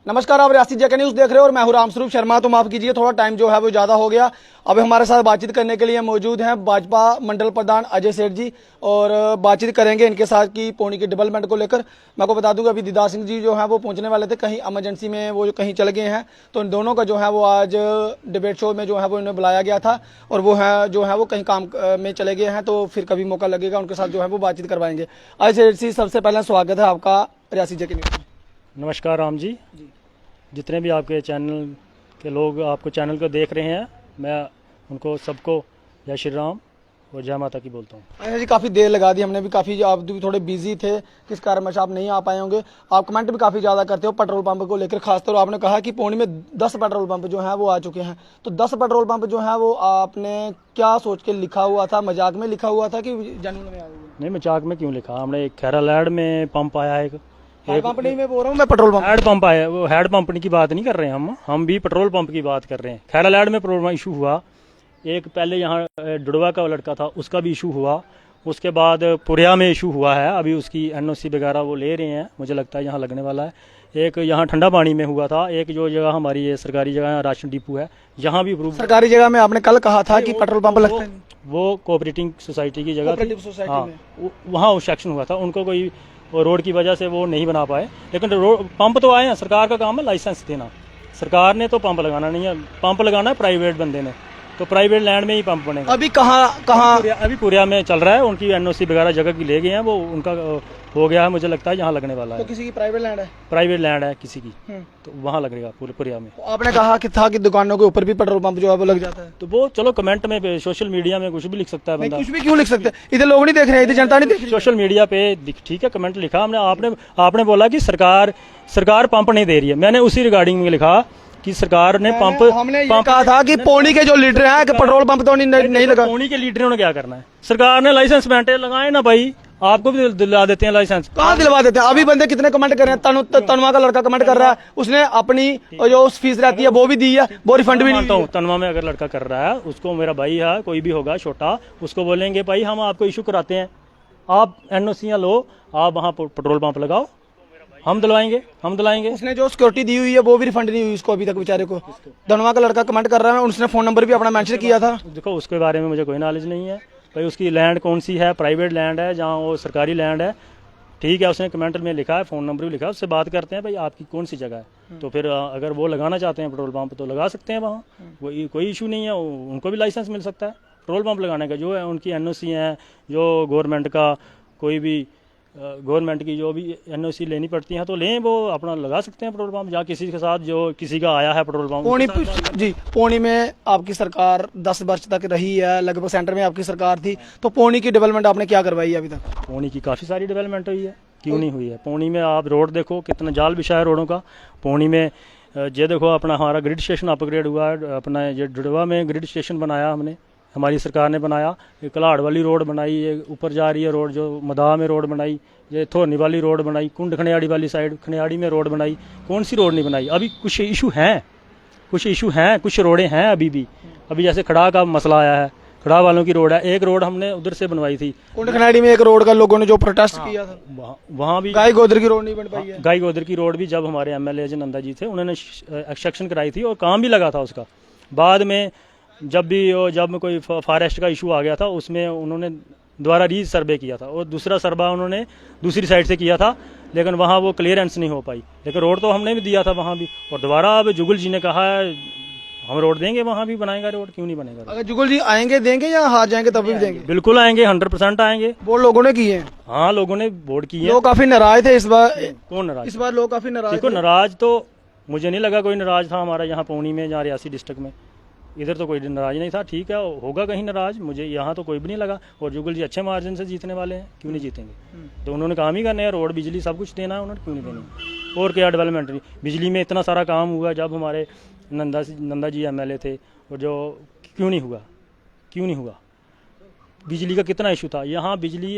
नमस्कार, आप रियासी जेके न्यूज़ देख रहे हो और मैं हूं रामस्वरूप शर्मा। तो माफ कीजिए, थोड़ा टाइम जो है वो ज़्यादा हो गया। अब हमारे साथ बातचीत करने के लिए मौजूद हैं भाजपा मंडल प्रधान अजय सेठ जी, और बातचीत करेंगे इनके साथ की पौनी की डेवलपमेंट को लेकर। मैं आपको बता दूं कि अभी दीदार सिंह जी जो है वो पहुंचने वाले थे, कहीं इमरजेंसी में वो कहीं चले गए हैं। तो इन दोनों का जो है वो आज डिबेट शो में जो है वो इन्हें बुलाया गया था, और वो है जो है वो कहीं काम में चले गए हैं। तो फिर कभी मौका लगेगा उनके साथ जो है वो बातचीत करवाएंगे। अजय सेठ जी, सबसे पहले स्वागत है आपका रियासी जेके न्यूज़ में। नमस्कार राम जी। जितने भी आपके चैनल के लोग आपको चैनल को देख रहे हैं, मैं उनको सबको जय श्री राम और जय माता की बोलता हूँ। अजय जी, काफ़ी देर लगा दी हमने भी, काफ़ी आप भी थोड़े बिजी थे, किस कारणवश आप नहीं आ पाए होंगे। आप कमेंट भी काफ़ी ज़्यादा करते हो पेट्रोल पंप को लेकर, खासतौर आपने कहा कि पौनी में 10 पेट्रोल पंप जो हैं वो आ चुके हैं। तो 10 पेट्रोल पंप जो है वो आपने क्या सोच के लिखा हुआ था? मजाक में लिखा हुआ था कि जेन्युइन में आया हुआ? नहीं, मजाक में क्यों लिखा, हमने एक खैरालैड में पंप आया है, हेड पंप नहीं मैं बोल रहा हूँ, मैं पेट्रोल पंप। हेड पंप आया, वो हेड पंप की बात नहीं कर रहे हैं हम भी पेट्रोल पंप की बात कर रहे हैं। खैरालैड में पेट्रोल पंप इशू हुआ, एक पहले यहाँ डुडवा का लड़का था उसका भी इशू हुआ, उसके बाद पुरिया में इशू हुआ है, अभी उसकी एनओसी वगैरह वो ले रहे हैं, मुझे लगता है यहाँ लगने वाला है। एक यहाँ ठंडा पानी में हुआ था, एक जो जगह हमारी ये सरकारी जगह राशन डिपो है, यहाँ भी प्रूफ। सरकारी जगह में आपने कल कहा था कि पेट्रोल पंप लगता है, वो कोऑपरेटिंग सोसाइटी की जगह थी, सोसाइटी हाँ, में वहाँ सेक्शन हुआ था, उनको कोई रोड की वजह से वो नहीं बना पाए। लेकिन पंप तो आए हैं, सरकार का काम है लाइसेंस देना, सरकार ने तो पंप लगाना नहीं है, पंप लगाना है प्राइवेट बंदे ने, तो प्राइवेट लैंड में ही पंप बनेगा। अभी कहाँ अभी पुरिया में चल रहा है, उनकी एनओसी वगैरह जगह की ले गए हैं, वो उनका हो गया है, मुझे लगता है यहाँ लगने वाला है। तो किसी की प्राइवेट लैंड है? प्राइवेट लैंड है किसी की, तो वहाँ लगेगा पुरिया में। तो आपने कहा कि था कि दुकानों के ऊपर भी पेट्रोल पंप जो है वो लग जाता है। तो वो चलो कमेंट में सोशल मीडिया में कुछ भी लिख सकता है बंदा। कुछ भी क्यों लिख सकते हैं? इधर लोग नहीं देख रहे हैं, इधर जनता नहीं देख रही। सोशल मीडिया पे ठीक है, कमेंट लिखा हमने, आपने बोला कि सरकार पंप नहीं दे रही है, मैंने उसी रिगार्डिंग में लिखा कि सरकार ने हमने ये कहा था कि पौनी के जो लीडर हैं कि पेट्रोल पंप तो नहीं लगा। पौनी के लीडरों ने क्या करना है, सरकार ने लाइसेंस बैठे लगाए ना भाई, आपको भी दिला देते हैं लाइसेंस। कहाँ दिलवा देते हैं? अभी बंदे कितने कमेंट कर रहे हैं, तनवा का लड़का कमेंट कर रहा है, उसने अपनी जो फीस रहती है वो भी दी है, वो रिफंड भी नहीं मानता हूँ। तनवा में अगर लड़का कर रहा है, उसको मेरा भाई है, कोई भी होगा छोटा, उसको बोलेंगे भाई हम आपको इशू कराते हैं, आप एनओसियां लो, आप वहाँ पेट्रोल पंप लगाओ, हम दिलाएंगे। उसने जो सिक्योरिटी दी हुई है वो भी रिफंड नहीं हुई उसको अभी तक बेचारे को। धनवा का लड़का कमेंट कर रहा है, उसने फोन नंबर भी अपना मेंशन किया था। देखो उसके बारे में मुझे कोई नॉलेज नहीं है भाई, उसकी लैंड कौन सी है, प्राइवेट लैंड है जहाँ वो सरकारी लैंड है, ठीक है, उसने कमेंट में लिखा है, फोन नंबर भी लिखा है, उससे बात करते हैं भाई आपकी कौन सी जगह है, तो फिर अगर वो लगाना चाहते हैं पेट्रोल पंप तो लगा सकते हैं वहाँ, कोई इशू नहीं है, उनको भी लाइसेंस मिल सकता है पेट्रोल पंप लगाने का। जो है उनकी एनओसी है, जो गवर्नमेंट का कोई भी गवर्नमेंट की जो भी एनओसी लेनी पड़ती है तो लें, वो अपना लगा सकते हैं पेट्रोल पंप, जहाँ किसी के साथ जो किसी का आया है पेट्रोल पंप। पौनी में आपकी सरकार 10 वर्ष तक रही है, लगभग सेंटर में आपकी सरकार थी, तो पौनी की डेवलपमेंट आपने क्या करवाई है अभी तक? पौनी की काफ़ी सारी डेवलपमेंट हुई है, क्यों नहीं हुई है। पौनी में आप रोड देखो, कितना जाल बिछा है रोडों का। पौनी में ये देखो, अपना हमारा ग्रिड स्टेशन अपग्रेड हुआ है, अपना ये डुडवा में ग्रिड स्टेशन बनाया हमने, हमारी सरकार ने बनाया। ये कलाड़ वाली रोड बनाई, ये ऊपर जा रही है रोड, जो मदाह में रोड बनाई, ये थोरनी वाली रोड बनाई, कुंड खनियाड़ी वाली साइड खनियाड़ी में रोड बनाई, कौन सी रोड नहीं बनाई? अभी कुछ इशू हैं, कुछ रोडें हैं अभी भी। अभी जैसे खड़ा का मसला आया है, खड़ा वालों की रोड है, एक रोड हमने उधर से बनवाई थी, कुंड खनियाड़ी में एक रोड का लोगों ने जो प्रोटेस्ट किया था, वहाँ भी गाय गोदर की रोड नहीं बन पाई है। गाय गोदर की रोड भी जब हमारे एमएलए अजय नंदा जी थे, उन्होंने एक्सट्रैक्शन कराई थी और काम भी लगा था उसका। बाद में जब कोई फॉरेस्ट का इशू आ गया था, उसमें उन्होंने दोबारा री सर्वे किया था और दूसरा सर्वा उन्होंने दूसरी साइड से किया था, लेकिन वहाँ वो क्लियरेंस नहीं हो पाई। लेकिन रोड तो हमने भी दिया था वहाँ भी, और दोबारा अब जुगल जी ने कहा है हम रोड देंगे, वहाँ भी बनाएगा रोड, क्यों नहीं बनेगा? अगर जुगल जी आएंगे देंगे या हार जाएंगे तब भी देंगे? बिल्कुल आएंगे, 100% आएंगे। वो लोगों ने किए हैं, हाँ लोगों ने वोट किए। लोग काफी नाराज थे इस बार। कौन नाराज? इस बार लोग काफी नाराज। देखो नाराज तो मुझे नहीं लगा कोई नाराज था हमारा यहाँ पौनी में, जहाँ रियासी डिस्ट्रिक्ट में, इधर तो कोई नाराज नहीं था। ठीक है, होगा कहीं नाराज, मुझे यहाँ तो कोई भी नहीं लगा। और जुगल जी अच्छे मार्जिन से जीतने वाले हैं, क्यों नहीं जीतेंगे? तो उन्होंने काम ही करने हैं, रोड बिजली सब कुछ देना है, उन्होंने क्यों नहीं देनी? और क्या डेवलपमेंट नहीं, बिजली में इतना सारा काम हुआ जब हमारे नंदा जी एमएलए थे, और जो क्यों नहीं हुआ? बिजली का कितना इशू था यहाँ। बिजली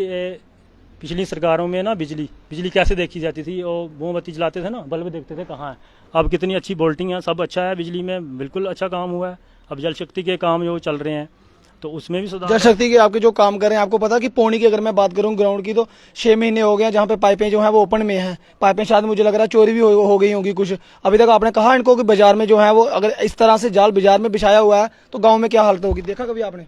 पिछली सरकारों में ना बिजली कैसे देखी जाती थी, और मोमबत्ती जलाते थे ना, बल्ब देखते थे कहाँ है। अब कितनी अच्छी बोल्टिंग है, सब अच्छा है, बिजली में बिल्कुल अच्छा काम हुआ है। अब जल शक्ति के काम जो चल रहे हैं, तो उसमें भी सुधार जल शक्ति के आपके जो काम कर रहे हैं, आपको पता है कि पौनी की अगर मैं बात करूं ग्राउंड की, तो 6 महीने हो गए हैं जहां पे पाइपें जो हैं वो ओपन में हैं। पाइपें शायद मुझे लग रहा है चोरी भी हो गई होंगी कुछ। अभी तक आपने कहा इनको कि बाजार में जो है वो अगर इस तरह से जाल बाजार में बिछाया हुआ है तो गाँव में क्या हालत होगी, देखा कभी आपने?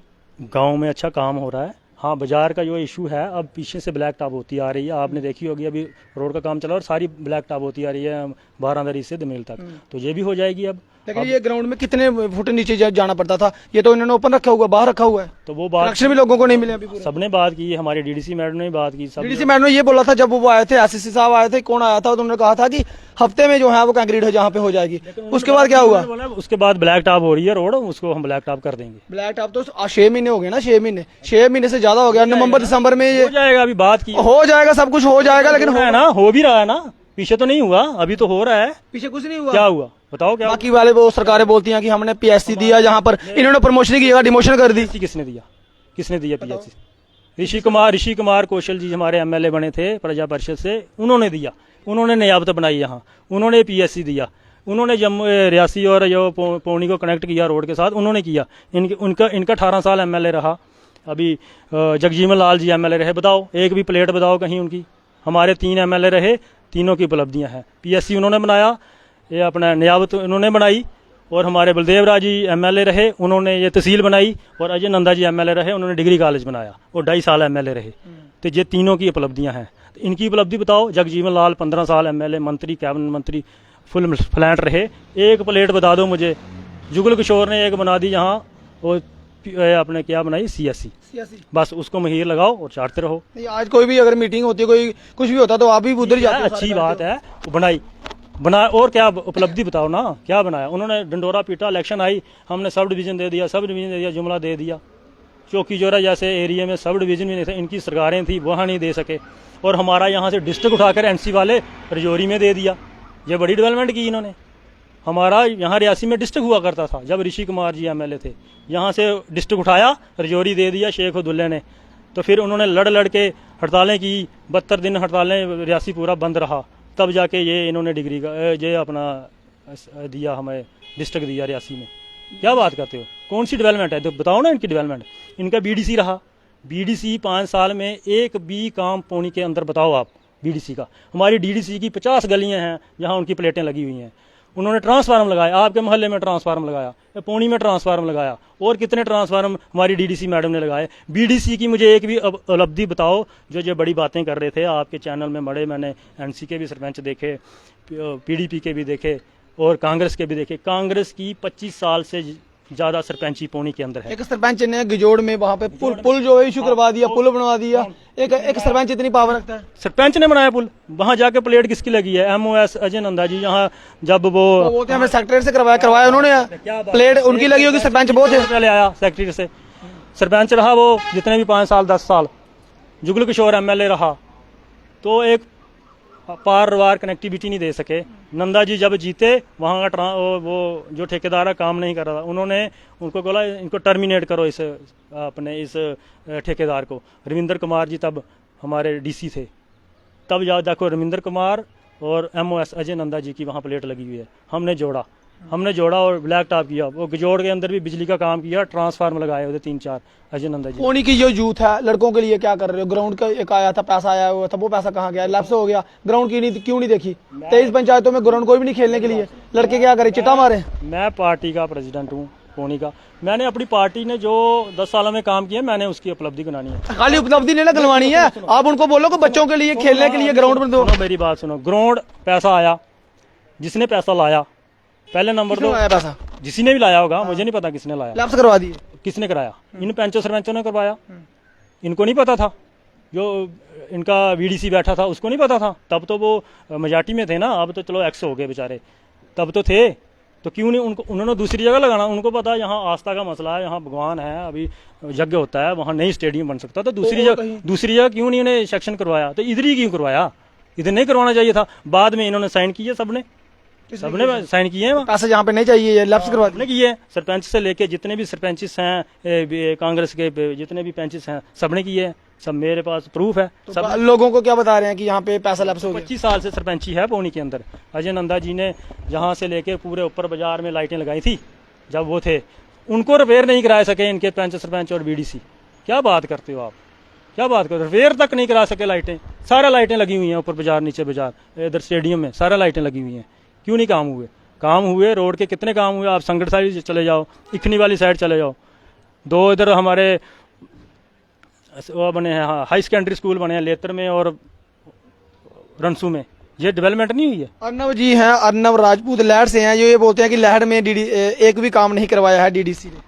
गांव में अच्छा काम हो रहा है। हाँ, बाजार का जो इशू है, अब पीछे से ब्लैक टॉप होती आ रही है, आपने देखी होगी, अभी रोड का काम चला और सारी ब्लैक टॉप होती आ रही है 12 से दमेल तक, तो ये भी हो जाएगी अब। लेकिन ये ग्राउंड में कितने फुट नीचे जाना पड़ता था, ये तो इन्होंने ओपन रखा हुआ, बाहर रखा हुआ है। तो वो बात कनेक्शन भी लोगों को नहीं मिले अभी। सबने बात की, हमारे डीडीसी मैडम ने भी बात की, सब डीडीसी मैडम ने ये बोला था जब वो आए थे, एसएससी साहब आए थे, कौन आया था, तो उन्होंने कहा था कि हफ्ते में जो है वो कंक्रीट है जहाँ पे हो जाएगी। उसके बाद क्या हुआ? उसके बाद ब्लैक टॉप हो रही है रोड, उसको हम ब्लैक टॉप कर देंगे। ब्लैक टॉप तो 6 महीने हो गए ना, 6 महीने से ज्यादा हो गया। नवंबर दिसंबर में ये हो जाएगा, अभी बात की हो जाएगा, सब कुछ हो जाएगा, लेकिन है ना, हो भी रहा है ना, पीछे तो नहीं हुआ, अभी तो हो रहा है। पीछे कुछ नहीं हुआ। क्या हुआ बताओ? क्या बाकी वाले वो सरकारें बोलती हैं कि हमने पीएससी दिया, जहाँ पर इन्होंने प्रमोशन की जगह डिमोशन कर दी। PSC किसने दिया? किसने दिया पीएससी? ऋषि कुमार कौशल जी हमारे एमएलए बने थे प्रजा परिषद से, उन्होंने दिया, उन्होंने नियाबत बनाई यहाँ, उन्होंने पीएससी दिया, उन्होंने जम्मू रियासी और जो पौनी को कनेक्ट किया रोड के साथ, उन्होंने किया। इनका 18 साल एमएलए रहा। अभी जगजीवन लाल जी एमएलए रहे, बताओ एक भी प्लेट बताओ कहीं उनकी। हमारे 3 एमएलए रहे, तीनों की उपलब्धियां हैं। पीएससी उन्होंने बनाया, ये अपना नियाबत उन्होंने बनाई, और हमारे बलदेव राज जी एमएलए रहे, उन्होंने ये तहसील बनाई, और अजय नंदा जी एमएलए रहे, उन्होंने डिग्री कॉलेज बनाया और 2.5 साल एमएलए रहे। तो ये तीनों की उपलब्धियां हैं। तो इनकी उपलब्धि बताओ। जगजीवन लाल 15 साल एमएलए, मंत्री, कैबिनेट मंत्री, फुल फ्लैट रहे। एक प्लेट बता दो मुझे। जुगल किशोर ने एक बना दी यहाँ, वो आपने क्या बनाई, सीएससी, बस उसको महीर लगाओ और चाटते रहो। आज कोई भी अगर मीटिंग होती है, कोई कुछ भी होता तो आप भी उधर जाते हैं। अच्छी बात है, बना और क्या उपलब्धि बताओ ना, क्या बनाया उन्होंने? डंडोरा पीटा, इलेक्शन आई, हमने सब डिवीजन दे दिया, जुमला दे दिया। चौकी जोरा जैसे एरिया में सब डिवीजन भी नहीं थे, इनकी सरकारें थी, वहाँ नहीं दे सके। और हमारा यहाँ से डिस्ट्रिक्ट उठाकर एनसी वाले रजौरी में दे दिया। ये बड़ी डेवलपमेंट की इन्होंने। हमारा यहाँ रियासी में डिस्ट्रिक्ट हुआ करता था जब ऋषि कुमार जी एमएलए थे, यहाँ से डिस्ट्रिक्ट उठाया, रजौरी दे दिया शेख उद्दुल्ले ने। तो फिर उन्होंने लड़ के हड़तालें की, 72 दिन हड़तालें, रियासी पूरा बंद रहा, तब जाके ये इन्होंने डिग्री का ये अपना दिया, हमें डिस्ट्रिक्ट दिया रियासी में। क्या बात करते हो? कौन सी डेवलपमेंट है? तो बताओ ना इनकी डेवलपमेंट। इनका बीडीसी रहा, बीडीसी 5 साल में एक भी काम पौनी के अंदर बताओ आप बीडीसी का। हमारी डीडीसी की 50 गलियां हैं जहां उनकी प्लेटें लगी हुई हैं। उन्होंने ट्रांसफार्म लगाया, आपके मोहल्ले में ट्रांसफार्म लगाया, पौनी में ट्रांसफार्म लगाया, और कितने ट्रांसफार्म हमारी डीडीसी मैडम ने लगाए। बीडीसी की मुझे एक भी उपलब्धि बताओ। जो बड़ी बातें कर रहे थे आपके चैनल में बड़े, मैंने एनसी के भी सरपंच देखे, पीडीपी के भी देखे और कांग्रेस के भी देखे। कांग्रेस की 25 साल से ज्यादा सरपंची पौनी के अंदर है। एक सरपंच ने गिजोड़ में वहाँ पे पुल जो है इशू करवा दिया, पुल बनवा दिया। एक सरपंच इतनी पावर रखता है? सरपंच ने बनाया पुल, वहां जाके प्लेट किसकी लगी है? MOS अजय नंदा जी। यहाँ जब वो हमें सेक्रेटरी से करवाया उन्होंने, प्लेट उनकी लगी होगी, सरपंच बहुत है। पहले आया सेक्रेटरी से, सरपंच रहा वो जितने भी 5 साल 10 साल। जुगल किशोर एमएलए रहा, तो एक पार वार कनेक्टिविटी नहीं दे सके। नंदा जी जब जीते, वहाँ का वो जो ठेकेदार काम नहीं कर रहा था, उन्होंने उनको बोला इनको टर्मिनेट करो, इस अपने इस ठेकेदार को। रविंद्र कुमार जी तब हमारे डीसी थे, तब जाओ देखो रविंद्र कुमार और MOS अजय नंदा जी की वहाँ प्लेट लगी हुई है। हमने जोड़ा और ब्लैक टॉप किया। वो गिजोड़ के अंदर भी बिजली का काम किया, ट्रांसफार्म लगाए उधर 3-4 अजय नंदा जी। पौनी की जो यूथ है, लड़कों के लिए क्या कर रहे हो? ग्राउंड का एक आया था, पैसा आया हुआ था, वो पैसा कहाँ गया? लैप्स हो गया। ग्राउंड की क्यों नहीं देखी? 23 पंचायतों में ग्राउंड कोई भी नहीं खेलने के लिए, लड़के क्या करे, चिट्टा मारे। मैं पार्टी का प्रेसिडेंट हूँ पौनी का। मैंने अपनी पार्टी ने जो 10 सालों में काम किया, मैंने उसकी उपलब्धि गिनानी है। खाली उपलब्धि नहीं ना गलवानी है, आप उनको बोलो कि बच्चों के लिए खेलने के लिए ग्राउंड बना दो। मेरी बात सुनो, ग्राउंड पैसा आया, जिसने पैसा लाया पहले नंबर दो। पैसा जिसी ने भी लाया होगा, मुझे नहीं पता किसने लाया। लैप्स करवा दिए। किसने कराया? इन पंचों सरपंचों ने करवाया। इनको नहीं पता था, जो इनका VDC बैठा था उसको नहीं पता था। तब तो वो मेजॉरिटी में थे ना, अब तो चलो एक्स हो गए बेचारे, तब तो थे। तो क्यों नहीं उन्होंने दूसरी जगह लगाना? उनको पता है यहाँ आस्था का मसला है, यहाँ भगवान है, अभी यज्ञ होता है, वहाँ नई स्टेडियम बन सकता। तो दूसरी जगह क्यों नहीं उन्हें सेक्शन करवाया? तो इधर ही क्यों करवाया? इधर नहीं करवाना चाहिए था। बाद में इन्होंने साइन किए, सबने साइन किए हैं। पैसे जहाँ पे नहीं चाहिए लैप्स करवा दिए किए। सरपंच से लेके जितने भी सरपंचिस हैं, कांग्रेस के जितने भी पंचिस हैं, सबने किए हैं। सब मेरे पास प्रूफ है। तो सब लोगों को क्या बता रहे हैं कि यहाँ पे पैसा लैप्स हो गया? 25 साल से सरपंची है पौनी के अंदर। अजय नंदा जी ने जहाँ से लेके पूरे ऊपर बाजार में लाइटें लगाई थी जब वो थे, उनको रिपेयर नहीं करा सके इनके पंच सरपंच और बीडीसी। क्या बात करते हो आप, क्या बात करते हो? रिपेयर तक नहीं करा सके। लाइटें, सारा लाइटें लगी हुई हैं, ऊपर बाजार नीचे बाजार, इधर स्टेडियम में सारा लाइटें लगी हुई हैं। क्यों नहीं काम हुए? काम हुए, रोड के कितने काम हुए। आप संगठ साइड चले जाओ, इखनी वाली साइड चले जाओ, 2 इधर हमारे वो बने हैं, हाई सेकेंडरी स्कूल बने हैं लेतर में और रनसू में। ये डेवलपमेंट नहीं हुई है। अर्नव जी हैं, अर्नव राजपूत लहर से हैं, ये बोलते हैं कि लहर में एक भी काम नहीं करवाया है डीडीसी ने।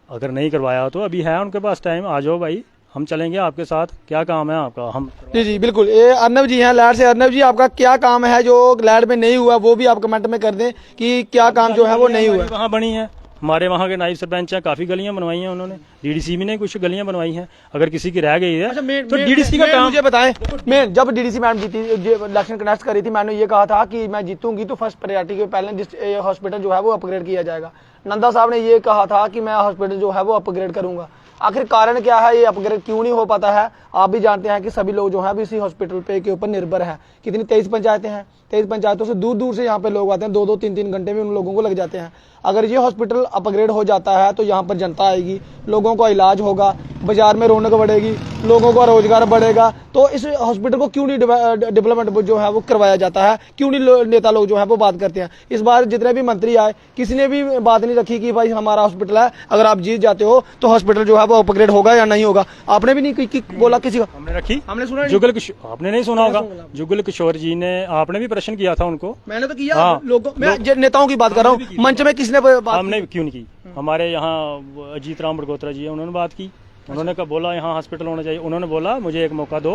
अगर नहीं करवाया तो अभी है उनके पास टाइम, आ जाओ भाई, हम चलेंगे आपके साथ। क्या काम है आपका? हम जी जी बिल्कुल, ये अर्नव जी हैं लहर से। अर्नव जी, आपका क्या काम है जो लहर में नहीं हुआ, वो भी आप कमेंट में कर दें कि क्या काम जो है वो नहीं हुआ। वहाँ बनी है, हमारे वहाँ के नायब सरपंच हैं, काफी गलियां बनवाई हैं उन्होंने। डीडीसी भी ने कुछ गलियां बनवाई हैं। अगर किसी की रह गई है तो डीडीसी का काम। मुझे बताएं, मैं जब डीडीसी मैडम जीती, इलेक्शन कंटेस्ट कर रही थी, मैंने ये कहा था कि मैं जीतूंगी तो फर्स्ट प्रायोरिटी के पहले हॉस्पिटल जो है वो अपग्रेड किया जाएगा। नंदा साहब ने ये कहा था कि मैं हॉस्पिटल जो है वो अपग्रेड करूंगा। आखिर कारण क्या है, ये अपग्रेड क्यों नहीं हो पाता है? आप भी जानते हैं कि सभी लोग जो है अभी इसी हॉस्पिटल पे के ऊपर निर्भर है। कितनी 23 पंचायतें हैं, 23 पंचायतों से दूर दूर से यहाँ पे लोग आते हैं, 2-2, 3-3 घंटे में उन लोगों को लग जाते हैं। अगर ये हॉस्पिटल अपग्रेड हो जाता है तो यहाँ पर जनता आएगी, लोगों का इलाज होगा, बाजार में रौनक बढ़ेगी, लोगों का रोजगार बढ़ेगा। तो इस हॉस्पिटल को क्यों नहीं डेवलपमेंट जो है वो करवाया जाता है? क्यों नहीं नेता लोग जो है वो बात करते हैं? इस बार जितने भी मंत्री आए, किसी ने भी बात नहीं रखी कि भाई हमारा हॉस्पिटल है, अगर आप जीत जाते हो तो हॉस्पिटल जो है वो अपग्रेड होगा या नहीं होगा। आपने भी नहीं बोला किसी का? हमने रखी, हमने सुना जुगल आपने नहीं सुना होगा। जुगल किशोर जी ने, आपने भी प्रश्न किया था उनको। मैंने तो किया, लोगों, मैं नेताओं की बात कर रहा हूँ, मंच में किसने बात? हमने क्यों नहीं की? हमारे यहाँ अजीत राम बड़गोत्रा जी है, उन्होंने बात की। उन्होंने कहा, बोला यहाँ हॉस्पिटल होना चाहिए। उन्होंने बोला मुझे एक मौका दो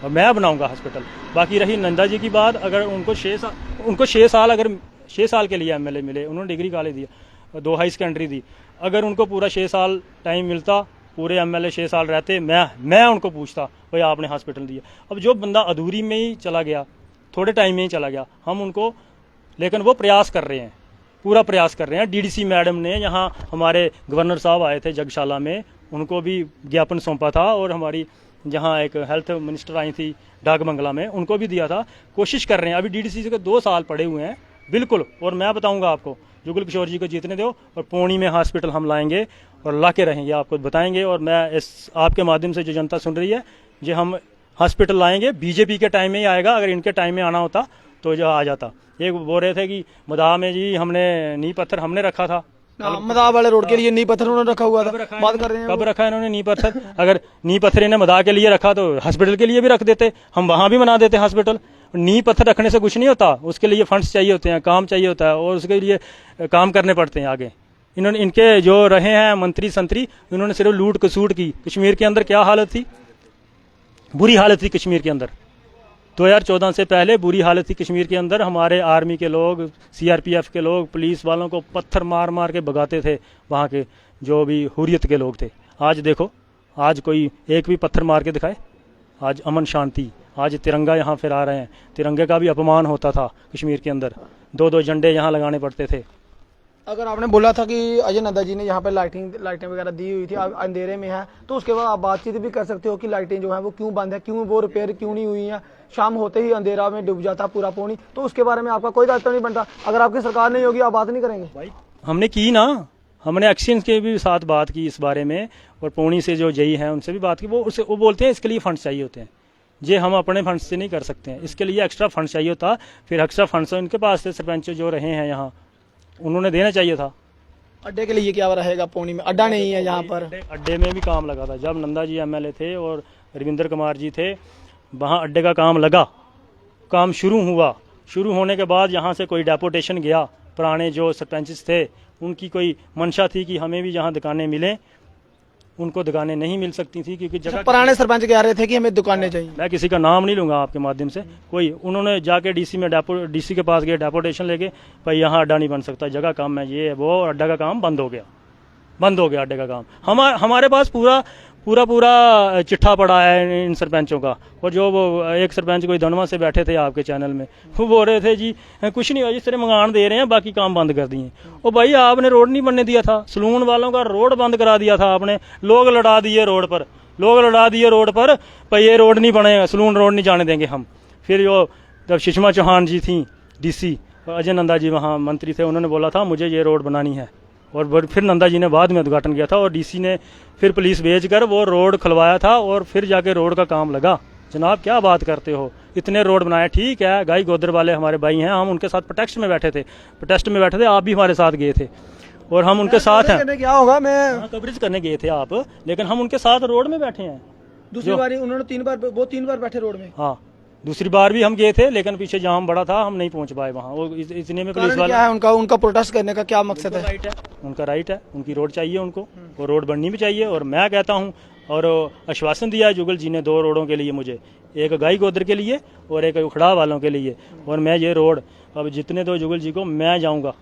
और मैं बनाऊंगा हॉस्पिटल। बाकी रही नंदा जी की बात, अगर उनको 6 साल अगर 6 साल के लिए एमएलए मिले, उन्होंने डिग्री कॉलेज दिया, 2 हाई सेकेंडरी दी। अगर उनको पूरा 6 साल टाइम मिलता, पूरे एमएलए 6 साल रहते, मैं उनको पूछता भाई आपने हॉस्पिटल दिया। अब जो बंदा अधूरी में ही चला गया, थोड़े टाइम में ही चला गया, हम उनको, लेकिन वो प्रयास कर रहे हैं, पूरा प्रयास कर रहे हैं। डीडीसी मैडम ने यहाँ, हमारे गवर्नर साहब आए थे जगशाला में, उनको भी ज्ञापन सौंपा था, और हमारी जहाँ एक हेल्थ मिनिस्टर आई थी डाक बंगला में, उनको भी दिया था। कोशिश कर रहे हैं। अभी डीडीसी के 2 साल पड़े हुए हैं बिल्कुल। और मैं बताऊंगा आपको, जुगल किशोर जी को जीतने दो और पौनी में हॉस्पिटल हम लाएंगे और ला के रहेंगे, आपको बताएंगे। और मैं इस आपके माध्यम से जो जनता सुन रही है, जो हम हॉस्पिटल लाएंगे, बीजेपी के टाइम में ही आएगा। अगर इनके टाइम में आना होता तो जो आ जाता। ये बोल रहे थे कि मदाह में जी हमने नींव पत्थर हमने रखा था, मदाह वाले रोड के लिए नींव पत्थर उन्होंने रखा हुआ था। बात कर रहे हैं कब रखा है इन्होंने नींव पत्थर? अगर नींव पत्थर इन्हें मदाह के लिए रखा तो हॉस्पिटल के लिए भी रख देते, हम वहां भी बना देते हॉस्पिटल। नींव पत्थर रखने से कुछ नहीं होता, उसके लिए फंड्स चाहिए होते हैं, काम चाहिए होता है, और उसके लिए काम करने पड़ते हैं आगे। इन्होंने, इनके जो रहे हैं मंत्री संतरी, इन्होंने सिर्फ लूट कसूट की। कश्मीर के अंदर क्या हालत थी? बुरी हालत थी कश्मीर के अंदर। 2014 से पहले बुरी हालत थी कश्मीर के अंदर। हमारे आर्मी के लोग, सीआरपीएफ के लोग, पुलिस वालों को पत्थर मार मार के भगाते थे, वहाँ के जो भी हुर्रियत के लोग थे। आज देखो, आज कोई एक भी पत्थर मार के दिखाए? आज अमन शांति। आज तिरंगा यहाँ फहरा रहे हैं। तिरंगे का भी अपमान होता था कश्मीर के अंदर, 2-2 झंडे यहाँ लगाने पड़ते थे। अगर आपने बोला था कि अजय नंदा जी ने यहाँ पे लाइटें वगैरह दी हुई थी, अंधेरे में है, तो उसके बाद आप बातचीत भी कर सकते हो कि लाइटें जो है वो क्यों बंद है, क्यों वो रिपेयर क्यों नहीं हुई है। शाम होते ही अंधेरा में डूब जाता पूरा पौनी, तो उसके बारे में आपका कोई दायित्व नहीं बनता। अगर आपकी सरकार नहीं होगी, आप बात नहीं करेंगे? भाई हमने की ना, हमने एक्शन के भी साथ बात की इस बारे में, और पौनी से जो जई हैं उनसे भी बात की। वो बोलते हैं इसके लिए फंड्स चाहिए होते हैं, ये हम अपने फंड से नहीं कर सकते हैं, इसके लिए एक्स्ट्रा फंड चाहिए होता। फिर एक्स्ट्रा फंड्स इनके पास थे, सरपंच जो रहे हैं यहाँ, उन्होंने देना चाहिए था। अड्डे के लिए क्या रहेगा? पौनी में अड्डा नहीं है यहाँ पर। अड्डे में भी काम लगा था जब नंदा जी एमएलए थे और रविंद्र कुमार जी थे, वहाँ अड्डे का काम लगा, काम शुरू हुआ। शुरू होने के बाद यहाँ से कोई डेपुटेशन गया, पुराने जो सरपंच थे उनकी कोई मंशा थी कि हमें भी यहाँ दुकानें मिलें, उनको दुकानें नहीं मिल सकती थी क्योंकि जगह। पुराने सरपंच कह रहे थे कि हमें दुकानें चाहिए। मैं किसी का नाम नहीं लूंगा आपके माध्यम से, कोई उन्होंने जाके डीसी के पास गए, डेपुटेशन लेके, भाई यहाँ अड्डा नहीं बन सकता, जगह कम है, ये है वो, अड्डा का काम बंद हो गया अड्डे का काम। हमारे पास पूरा चिट्ठा पड़ा है इन सरपंचों का। और जो वो एक सरपंच कोई धनवा से बैठे थे आपके चैनल में, वो बोल रहे थे जी कुछ नहीं हुआ, जिस तरह मंगान दे रहे हैं, बाकी काम बंद कर दिए। ओ भाई, आपने रोड नहीं बनने दिया था, सलून वालों का रोड बंद करा दिया था आपने, लोग लड़ा दिए रोड पर, भाई ये रोड नहीं बनेगा, सलून रोड नहीं जाने देंगे हम। फिर जो जब सुषमा चौहान जी थी डीसी, अजय नंदा जी वहाँ मंत्री थे, उन्होंने बोला था मुझे ये रोड बनानी है, और फिर नंदा जी ने बाद में उद्घाटन किया था और डीसी ने फिर पुलिस भेजकर वो रोड खुलवाया था और फिर जाके रोड का काम लगा। जनाब क्या बात करते हो, इतने रोड बनाए, ठीक है गाई गोदर वाले हमारे भाई हैं, हम उनके साथ प्रोटेस्ट में बैठे थे, आप भी हमारे साथ गए थे और हम उनके साथ हैं। क्या होगा, मैं कवरेज करने गए थे आप, लेकिन हम उनके साथ रोड में बैठे हैं। दूसरी बार उन्होंने 3 बार बैठे रोड में। हाँ, दूसरी बार भी हम गए थे, लेकिन पीछे जाम बड़ा था, हम नहीं पहुंच पाए वहाँ। वो इतने में पुलिस वाले, क्या है उनका प्रोटेस्ट करने का क्या मकसद है? राइट है, उनका राइट है, उनकी रोड चाहिए उनको, वो रोड बननी भी चाहिए। और मैं कहता हूँ, और आश्वासन दिया है जुगल जी ने 2 रोडों के लिए मुझे, एक गाई गोदर के लिए और एक उखड़ा वालों के लिए। और मैं ये रोड अब जितने दो जुगल जी को मैं जाऊँगा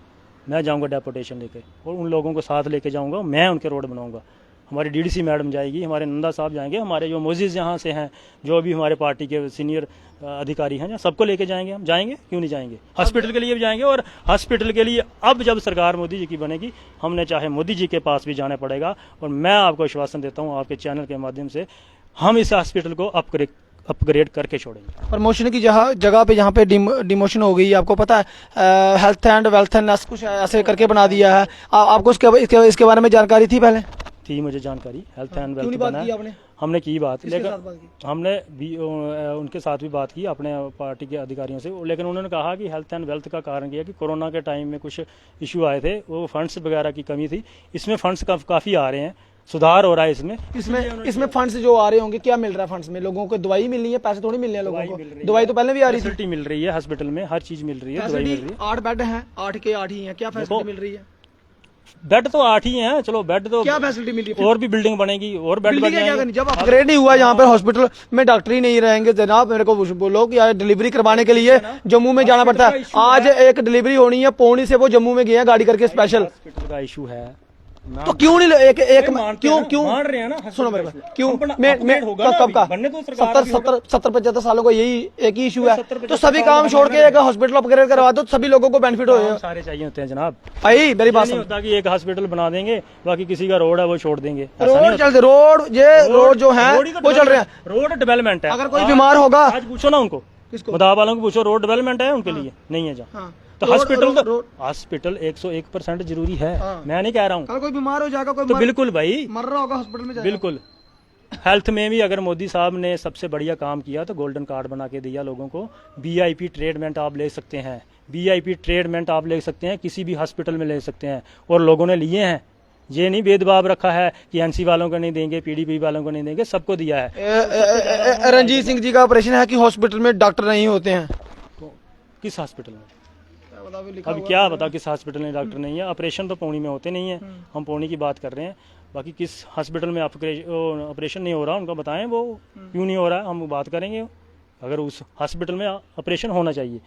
डेपुटेशन लेके और उन लोगों को साथ लेके जाऊँगा, मैं उनके रोड बनाऊँगा। हमारी डीडीसी मैडम जाएगी, हमारे नंदा साहब जाएंगे, हमारे जो मोजिज़ यहाँ से हैं, जो भी हमारे पार्टी के सीनियर अधिकारी हैं, सबको लेके जाएंगे। हम जाएंगे, क्यों नहीं जाएंगे? हॉस्पिटल के लिए भी जाएंगे। और हॉस्पिटल के लिए अब जब सरकार मोदी जी की बनेगी, हमने चाहे मोदी जी के पास भी जाना पड़ेगा। और मैं आपको आश्वासन देता हूँ आपके चैनल के माध्यम से, हम इस हॉस्पिटल को अपग्रेड करके छोड़ेंगे। प्रमोशन की जगह पे जहाँ पे डिमोशन हो गई, आपको पता है, हेल्थ एंड वेल्थ एंड कुछ ऐसे करके बना दिया है। आपको इसके बारे में जानकारी थी? पहले थी मुझे जानकारी, हेल्थ एंड क्यों नहीं वेल्थ बात बना की है। आपने? हमने की बात, लेकिन बात हमने भी उनके साथ भी बात की अपने पार्टी के अधिकारियों से, लेकिन उन्होंने कहा कि हेल्थ एंड वेल्थ का कारण ये है कि कोरोना के टाइम में कुछ इशू आए थे, वो फंड्स वगैरह की कमी थी। इसमें फंड्स काफ़ी आ रहे हैं, सुधार हो रहा है इसमें फंड्स जो आ रहे होंगे, क्या मिल रहा है फंड्स में? लोगों को दवाई मिलनी है, पैसे थोड़ी मिलने हैं लोगों को। दवाई तो पहले भी आ रही थी, फैसिलिटी मिल रही है हॉस्पिटल में, हर चीज मिल रही है, दवाई मिल रही है। 8 बेड हैं, 8 के 8 ही हैं, क्या फैसिलिटी मिल रही है? बेड तो 8 ही हैं, चलो बेड तो क्या फैसिलिटी मिल रही है? और भी बिल्डिंग बनेगी और बेड बन जाएंगे। जब अपग्रेड नहीं हुआ यहाँ पे हॉस्पिटल में, डॉक्टर ही नहीं रहेंगे जनाब, मेरे को बोलो कि यार डिलीवरी करवाने के लिए जम्मू में जाना पड़ता है। आज एक डिलीवरी होनी है, पौनी से वो जम्मू में गए हैं गाड़ी करके स्पेशल। हॉस्पिटल का इशू है तो क्यों नहीं क्यों मान रहे हैं ना? सुनो मेरे को, क्यों कब का 70-75 सालों का यही एक ही इशू है, तो सभी काम छोड़ के एक हॉस्पिटल अपग्रेड करवा दो, सभी लोगों को बेनिफिट हो। सारे चाहिए होते हैं जनाब। भाई मेरी बात नहीं होता कि एक हॉस्पिटल बना देंगे, बाकी किसी का रोड है वो छोड़ देंगे। रोड जो है वो चल रहे हैं, रोड डेवलपमेंट है। अगर कोई बीमार होगा, आज पूछो ना उनको, मदाह वालों को पूछो, रोड डेवलपमेंट है उनके लिए? नहीं है जहाँ। तो हॉस्पिटल 101% जरूरी है। मैं नहीं कह रहा हूँ, अगर कोई बीमार हो जाएगा, कोई तो बिल्कुल भाई मर रहा होगा हॉस्पिटल में जाएगा। बिल्कुल। हेल्थ में भी अगर मोदी साहब ने सबसे बढ़िया काम किया तो गोल्डन कार्ड बना के दिया लोगों को। VIP ट्रीटमेंट आप ले सकते हैं, VIP ट्रीटमेंट आप ले सकते हैं, किसी भी हॉस्पिटल में ले सकते हैं, और लोगों ने लिए हैं। ये नहीं भेदभाव रखा है कि NC वालों को नहीं देंगे, PDP वालों को नहीं देंगे, सबको दिया है। रणजीत सिंह जी का ऑपरेशन है कि हॉस्पिटल में डॉक्टर नहीं होते हैं? किस हॉस्पिटल में? अब क्या बता किस हॉस्पिटल में डॉक्टर नहीं है? ऑपरेशन तो पौनी में होते नहीं है, हम पौनी की बात कर रहे हैं। बाकी किस हॉस्पिटल में ऑपरेशन नहीं हो रहा, उनको बताएं वो क्यों नहीं हो रहा है, हम बात करेंगे। अगर उस हॉस्पिटल में ऑपरेशन होना चाहिए,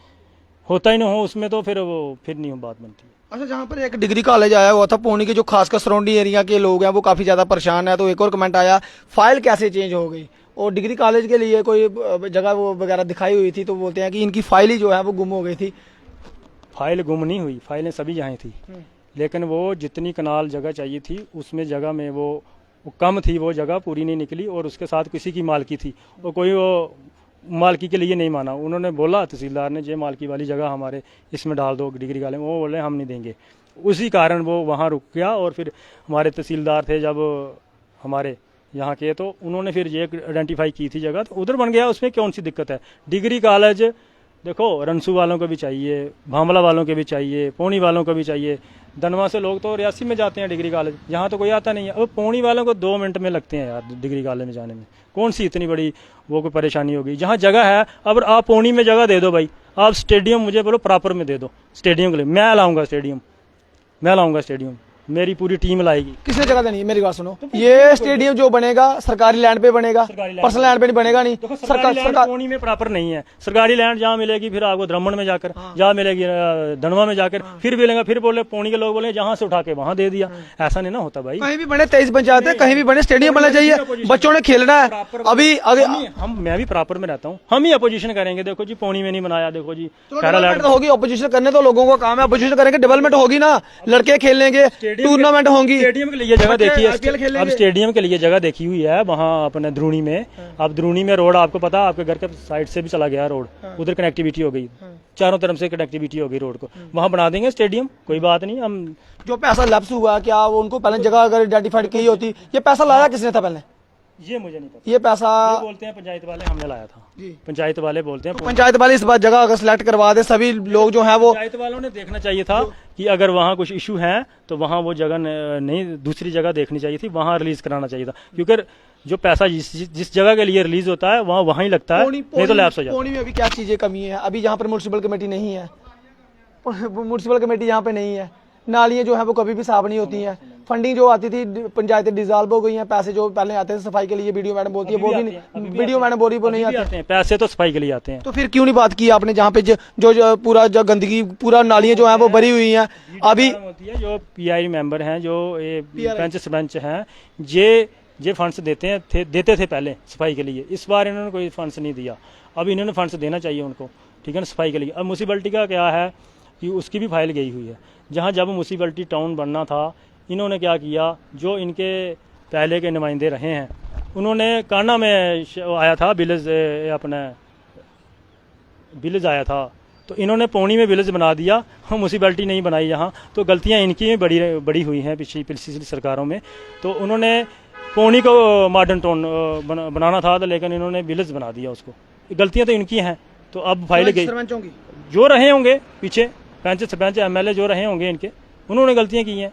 होता ही ना हो उसमें, तो फिर नहीं बात बनती। अच्छा, जहाँ पर एक डिग्री कॉलेज आया हुआ था पौनी के, जो खासकर सराउंडिंग एरिया के लोग हैं वो काफी ज्यादा परेशान है, तो एक और कमेंट आया, फाइल कैसे चेंज हो गई? और डिग्री कॉलेज के लिए कोई जगह वो वगैरह दिखाई हुई थी, तो बोलते हैं कि इनकी फाइल ही जो है वो गुम हो गई थी। फाइल गुम नहीं हुई, फाइलें सभी यहाँ थी, लेकिन वो जितनी कनाल जगह चाहिए थी उसमें जगह में वो कम थी, वो जगह पूरी नहीं निकली, और उसके साथ किसी की मालकी थी, और कोई वो मालकी के लिए नहीं माना। उन्होंने बोला तहसीलदार ने, जे मालकी वाली जगह हमारे इसमें डाल दो डिग्री कॉलेज में, वो बोले हम नहीं देंगे। उसी कारण वो वहाँ रुक गया। और फिर हमारे तहसीलदार थे जब हमारे यहाँ के, तो उन्होंने फिर ये आइडेंटिफाई की थी जगह, तो उधर बन गया। उसमें कौन सी दिक्कत है? डिग्री कॉलेज देखो रनसू वालों को भी चाहिए, भामला वालों को भी चाहिए, पौनी वालों को भी चाहिए। धनवा से लोग तो रियासी में जाते हैं डिग्री कॉलेज, यहाँ तो कोई आता नहीं है। अब पौनी वालों को 2 मिनट में लगते हैं यार डिग्री कॉलेज में जाने में, कौन सी इतनी बड़ी वो कोई परेशानी होगी? जहाँ जगह है, अब आप पौनी में जगह दे दो भाई, आप स्टेडियम मुझे बोलो प्रॉपर में दे दो स्टेडियम के लिए, मैं लाऊंगा स्टेडियम, मेरी पूरी टीम लाएगी। किसने जगह देनी है? मेरी बात सुनो, ये स्टेडियम जो बनेगा सरकारी लैंड पे बनेगा, पर्सनल लैंड पे नहीं बनेगा। नहीं, सरकार पौनी में प्रॉपर नहीं है। सरकारी लैंड जहाँ मिलेगी फिर आपको द्रमण में जाकर, जहाँ मिलेगी धनवा में जाकर, फिर मिलेगा, फिर बोले पौनी के लोग बोले जहाँ से उठा के वहाँ दे दिया। ऐसा नहीं ना होता भाई। कहीं भी बने 23 पंचायत है, कहीं भी बने स्टेडियम बनना चाहिए, बच्चों ने खेलना है। अभी मैं भी प्रॉपर में रहता हूँ, हम ही अपोजिशन करेंगे। देखो जी पौनी में नहीं बनाया, देखो जी होगी, अपोजिशन करने तो लोगों का काम है, अपोजिशन करेंगे, डेवलपमेंट होगी ना, लड़के खेलेंगे, टूर्नामेंट होंगी, स्टेडियम के लिए जगह देखी है, IPL खेलेंगे। अब स्टेडियम के लिए जगह देखी हुई है वहाँ अपने द्रोणी में। अब द्रोणी में रोड आपको पता है, आपके घर के साइड से भी चला गया रोड, उधर कनेक्टिविटी हो गई, चारों तरफ से कनेक्टिविटी हो गई रोड को, वहाँ बना देंगे स्टेडियम, कोई बात नहीं। हम जो पैसा लैप्स हुआ, क्या वो उनको पहले जगह अगर आइडेंटिफाइड की होती, ये पैसा लाया किसने था पहले? ये मुझे नहीं पता, ये पैसा ये बोलते हैं पंचायत वाले हमने लाया था, पंचायत वाले बोलते हैं। पंचायत वाले इस बार जगह अगर सिलेक्ट करवा दे, सभी लोग जो है वो पंचायत वालों ने देखना चाहिए था कि अगर वहाँ कुछ इशू है तो वहाँ वो जगह नहीं, दूसरी जगह देखनी चाहिए थी, वहाँ रिलीज कराना चाहिए था, क्योंकि जो पैसा जिस जगह के लिए रिलीज होता है वहाँ वहीं लगता है, नहीं तो लैप्स हो जाता है। पौनी में अभी क्या चीजें कमी है? अभी यहाँ पर म्यूनसिपल कमेटी नहीं है, म्यूनसिपल कमेटी यहाँ पे नहीं है, नालियाँ जो है वो कभी भी साफ नहीं होती हैं, फंडिंग जो आती थी पंचायतें डिजॉल्व हो गई हैं, पैसे जो पहले आते थे सफाई के लिए, वीडियो मैडम बोलती है वो भी नहीं, वीडियो मैडम बोली वो नहीं आते हैं, पैसे तो सफाई के लिए आते हैं। तो फिर क्यों नहीं बात की आपने जहाँ पे जो पूरा जो गंदगी, पूरा नालियाँ जो है वो भरी हुई हैं? अभी होती है जो PI मेंबर हैं, जो पंच सरपंच हैं, ये फंड्स देते थे पहले सफाई के लिए, इस बार इन्होंने कोई फंड्स नहीं दिया, अब इन्होंने फंड्स देना चाहिए उनको, ठीक है ना, सफाई के लिए। अब म्यूनसिपलिटी का क्या है कि उसकी भी फाइल गई हुई है, जहाँ जब म्यूनसिपलिटी टाउन बनना था, इन्होंने क्या किया, जो इनके पहले के नुमाइंदे रहे हैं, उन्होंने काना में आया था विलेज, अपना विलेज आया था, तो इन्होंने पौनी में विलेज बना दिया, हम म्यूनसिपलिटी नहीं बनाई यहाँ, तो गलतियाँ इनकी बड़ी हुई हैं पिछली सरकारों में। तो उन्होंने पौनी को मॉडर्न टाउन बनाना था, लेकिन इन्होंने विलेज बना दिया उसको, गलतियाँ तो इनकी हैं। तो अब फाइल गई, जो रहे होंगे पीछे पंच सरपंच MLA जो रहे होंगे इनके, उन्होंने गलतियाँ की हैं,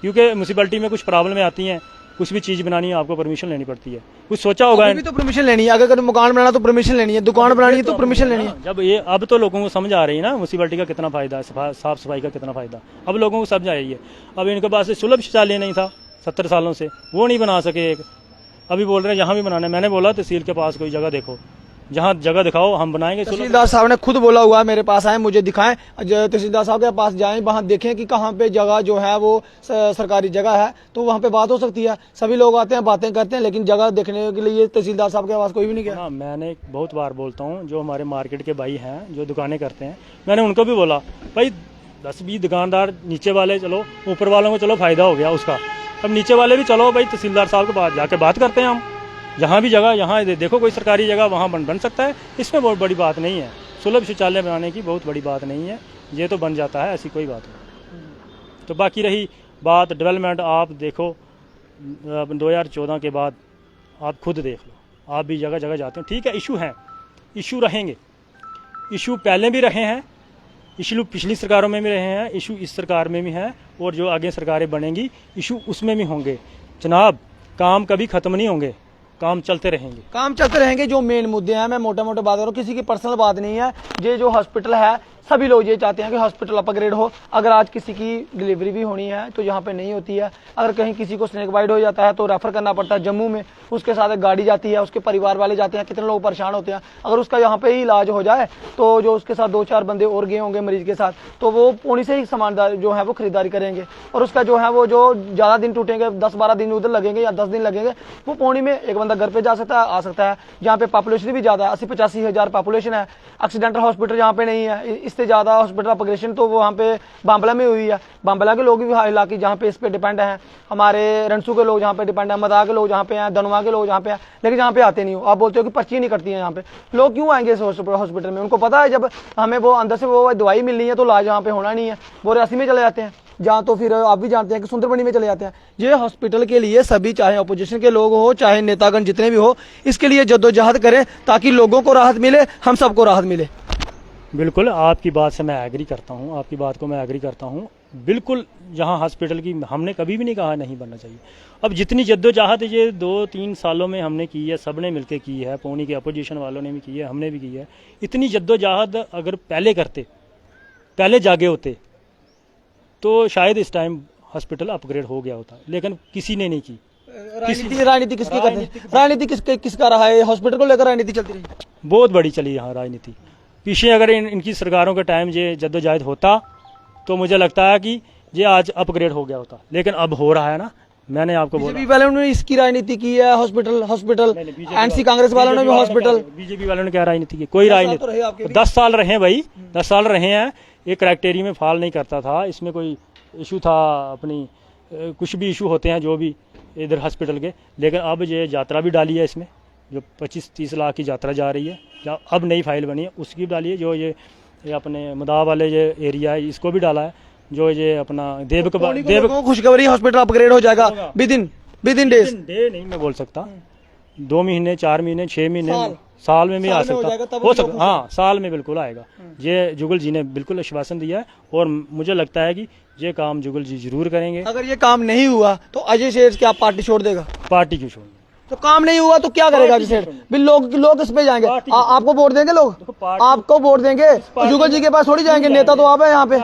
क्योंकि म्यूनसिपलिटी में कुछ प्रॉब्लमें आती हैं, कुछ भी चीज़ बनानी है आपको परमिशन लेनी पड़ती है, कुछ सोचा होगा। अभी तो परमिशन लेनी है, अगर मकान बनाना तो परमिशन लेनी है, दुकान बनानी है तो परमिशन लेनी है। जब ये अब तो लोगों को समझ आ रही है ना म्यूनसिपलिटी का कितना फायदा है, साफ सफाई का कितना फायदा, अब लोगों को समझ आ रही है। अब इनके पास सुलभ शौचालय नहीं था 70 सालों से, वो नहीं बना सके एक, अभी बोल रहे हैं यहाँ भी बनाना है। मैंने बोला तहसील के पास कोई जगह देखो, जहाँ जगह दिखाओ हम बनाएंगे। तहसीलदार साहब ने खुद बोला हुआ है, मेरे पास आए मुझे दिखाएं, तहसीलदार साहब के पास जाएं, वहाँ देखें कि कहाँ पे जगह जो है वो सरकारी जगह है, तो वहाँ पे बात हो सकती है। सभी लोग आते हैं, बातें करते हैं, लेकिन जगह देखने के लिए तहसीलदार साहब के पास कोई भी नहीं गया। मैंने बहुत बार बोलता हूँ, जो हमारे मार्केट के भाई हैं जो दुकानें करते हैं, मैंने उनको भी बोला भाई 10-20 दुकानदार नीचे वाले, चलो ऊपर वालों को चलो फायदा हो गया उसका, अब नीचे वाले भी चलो भाई तहसीलदार साहब के पास जाके बात करते हैं हम, जहाँ भी जगह, यहाँ देखो कोई सरकारी जगह वहाँ बन सकता है, इसमें बहुत बड़ी बात नहीं है, सुलभ शौचालय बनाने की बहुत बड़ी बात नहीं है, ये तो बन जाता है, ऐसी कोई बात नहीं। तो बाकी रही बात डेवलपमेंट, आप देखो 2014 के बाद आप खुद देख लो, आप भी जगह जगह जाते हो, ठीक है इशू हैं, इशू रहेंगे, इशू पहले भी रहे हैं, इशू पिछली सरकारों में भी रहे हैं, इशू इस सरकार में भी हैं, और जो आगे सरकारें बनेंगी इशू उसमें भी होंगे जनाब। काम कभी ख़त्म नहीं होंगे, काम चलते रहेंगे, जो मेन मुद्दे हैं, मैं मोटा मोटा बात कर रहा हूँ, किसी की पर्सनल बात नहीं है। ये जो हॉस्पिटल है, सभी लोग ये चाहते हैं कि हॉस्पिटल अपग्रेड हो। अगर आज किसी की डिलीवरी भी होनी है तो यहाँ पे नहीं होती है, अगर कहीं किसी को स्नेक बाइट हो जाता है तो रेफर करना पड़ता है जम्मू में, उसके साथ एक गाड़ी जाती है, उसके परिवार वाले जाते हैं, कितने लोग परेशान होते हैं। अगर उसका यहाँ पे ही इलाज हो जाए तो जो उसके साथ 2-4 बंदे और गए होंगे मरीज के साथ, तो वो पौनी से ही सामान जो है वो खरीदारी करेंगे, और उसका जो है वो जो ज़्यादा दिन टूटेंगे, 10-12 दिन उधर लगेंगे या 10 दिन लगेंगे, वो पौनी में एक बंदा घर पे जा सकता है, आ सकता है। जहाँ पे पॉपुलेशन भी ज़्यादा है, 80-85 हज़ार पॉपुलेशन है, एक्सीडेंटल हॉस्पिटल यहाँ पे नहीं है, इससे ज़्यादा हॉस्पिटल अपग्रेडेशन तो वो वहाँ पे बांबला में हुई है। बांबला के लोग भी इलाके जहाँ पे इस पे डिपेंड हैं, हमारे रनसू के लोग जहाँ पे डिपेंड है, मदा के लोग जहाँ पे हैं, धनवा के लोग जहाँ पे हैं, लेकिन जहाँ पे आते नहीं हो। आप बोलते हो कि पर्ची नहीं कटती है यहाँ पे, लोग क्यों आएंगे इस हॉस्पिटल में? उनको पता है जब हमें वो अंदर से वो दवाई मिलनी है तो इलाज यहाँ पे होना नहीं है, वो रियासी में चले जाते हैं, जहाँ तो फिर आप भी जानते हैं कि सुंदरबनी में चले जाते हैं। ये हॉस्पिटल के लिए सभी, चाहे अपोजिशन के लोग हो, चाहे नेतागण जितने भी हो, इसके लिए जद्दोजहद करें ताकि लोगों को राहत मिले, हम सबको राहत मिले। बिल्कुल आपकी बात से मैं एग्री करता हूँ, आपकी बात को मैं एग्री करता हूँ बिल्कुल। जहाँ हॉस्पिटल की हमने कभी भी नहीं कहा नहीं बनना चाहिए। अब जितनी जद्दोजहद ये 2-3 सालों में हमने की है, सबने मिलकर की है, पौनी के अपोजिशन वालों ने भी की है, हमने भी की है। इतनी जद्दोजहद अगर पहले करते, पहले जागे होते, तो शायद इस टाइम हॉस्पिटल अपग्रेड हो गया होता, लेकिन किसी ने नहीं की। राजनीति किसकी करते हैं? राजनीति किसका रहा है? हॉस्पिटल को लेकर राजनीति चलती रही, बहुत बड़ी चली यहाँ राजनीति। पीछे अगर इनकी सरकारों के टाइम ये जद्दोजहद होता तो मुझे लगता है कि ये आज अपग्रेड हो गया होता, लेकिन अब हो रहा है ना। मैंने आपको बोला पहले उन्होंने इसकी राजनीति की है, हॉस्पिटल एनसी कांग्रेस वालों ने भी हॉस्पिटल, बीजेपी वालों ने क्या राजनीति की? कोई राजनीति। 10 साल रहे भाई, 10 साल रहे हैं। एक क्राइटेरिया में फॉल नहीं करता था, इसमें कोई इशू था अपनी कुछ भी इशू होते हैं जो भी इधर हॉस्पिटल के, लेकिन अब ये यात्रा भी डाली है इसमें, जो 25-30 लाख की यात्रा जा रही है, या अब नई फाइल बनी है उसकी भी डाली है। जो ये अपने मदाह वाले ये एरिया है इसको भी डाला है, जो ये अपना देव खुशखबरी, हॉस्पिटल अपग्रेड हो जाएगा विद इन डेज। डे नहीं मैं बोल सकता, 2 महीने, 4 महीने, 6 महीने, साल में भी आ सकता, हो सकता, हाँ साल में बिल्कुल आएगा। ये जुगल जी ने बिल्कुल आश्वासन दिया है और मुझे लगता है कि ये काम जुगल जी जरूर करेंगे। अगर ये काम नहीं हुआ तो अजय सेठ क्या पार्टी छोड़ देगा? पार्टी क्यों छोड़ेंगे? तो काम नहीं हुआ तो क्या करेगा अजय सेठ? भी लोग किस पे जाएंगे? आपको वोट देंगे लोग? आपको वोट देंगे? जुगल जी के पास थोड़ी जाएंगे, नेता तो आप है यहाँ पे।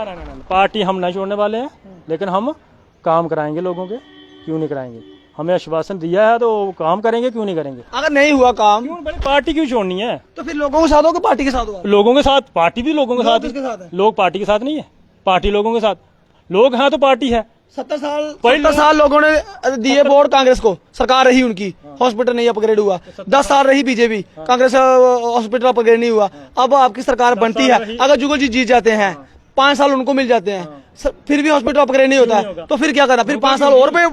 पार्टी हम नहीं छोड़ने वाले हैं, लेकिन हम काम कराएंगे लोगों के, क्यों नहीं कराएंगे? हमें आश्वासन दिया है तो काम करेंगे, क्यों नहीं करेंगे? अगर नहीं हुआ काम पार्टी क्यों छोड़नी है? तो फिर लोगों के साथ हो कि पार्टी के साथ हो? लोगों के साथ, पार्टी भी लोगों के साथ है। लोग पार्टी के साथ नहीं है, पार्टी लोगों के साथ, लोग हैं तो पार्टी है। 70 साल लोगों ने दिए वोट कांग्रेस को, सरकार रही उनकी, हॉस्पिटल नहीं अपग्रेड हुआ। 10 साल रही बीजेपी, कांग्रेस हॉस्पिटल अपग्रेड नहीं हुआ। अब आपकी सरकार बनती है, अगर जुगल जी जीत जाते हैं, 5 साल उनको मिल जाते हैं, फिर भी हॉस्पिटल अपग्रेड नहीं होता है, तो फिर क्या करना? फिर 5 साल और पे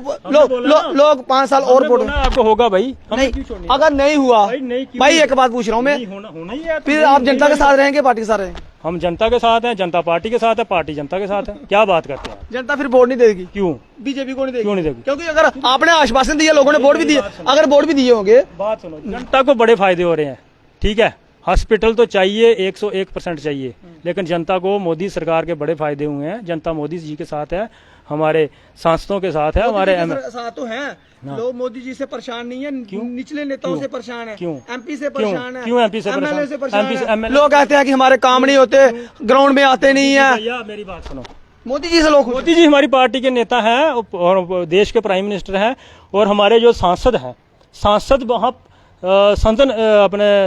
लोग 5 साल और वोट आपको होगा भाई। नहीं, अगर नहीं हुआ भाई, एक बात पूछ रहा हूँ मैं, फिर आप जनता के साथ रहेंगे पार्टी के साथ रहेंगे? हम जनता के साथ हैं, जनता पार्टी के साथ है, पार्टी जनता के साथ है। क्या बात करते हैं? जनता फिर वोट नहीं देगी? क्यों? बीजेपी को नहीं देगी? क्यों नहीं देगी? क्योंकि अगर आपने आश्वासन दिया, लोगों ने वोट भी दिए, अगर वोट भी दिए होंगे। बात सुनो, जनता को बड़े फायदे हो रहे हैं, ठीक है, हॉस्पिटल तो चाहिए, 101% चाहिए, लेकिन जनता को मोदी सरकार के बड़े फायदे हुए हैं। जनता मोदी जी के साथ है, हमारे सांसदों के साथ है, हमारे साथ तो हैं लोग। मोदी जी से परेशान नहीं है, निचले नेताओं से परेशान है, क्यों? एमपी से परेशान है, क्यों एमपी से परेशान? लोग कहते हैं कि हमारे काम नहीं होते, ग्राउंड में आते नहीं है। भैया मेरी बात सुनो, मोदी जी से लोग, मोदी जी हमारी पार्टी के नेता हैं और देश के प्राइम मिनिस्टर हैं, और हमारे जो सांसद हैं, सांसद वहाँ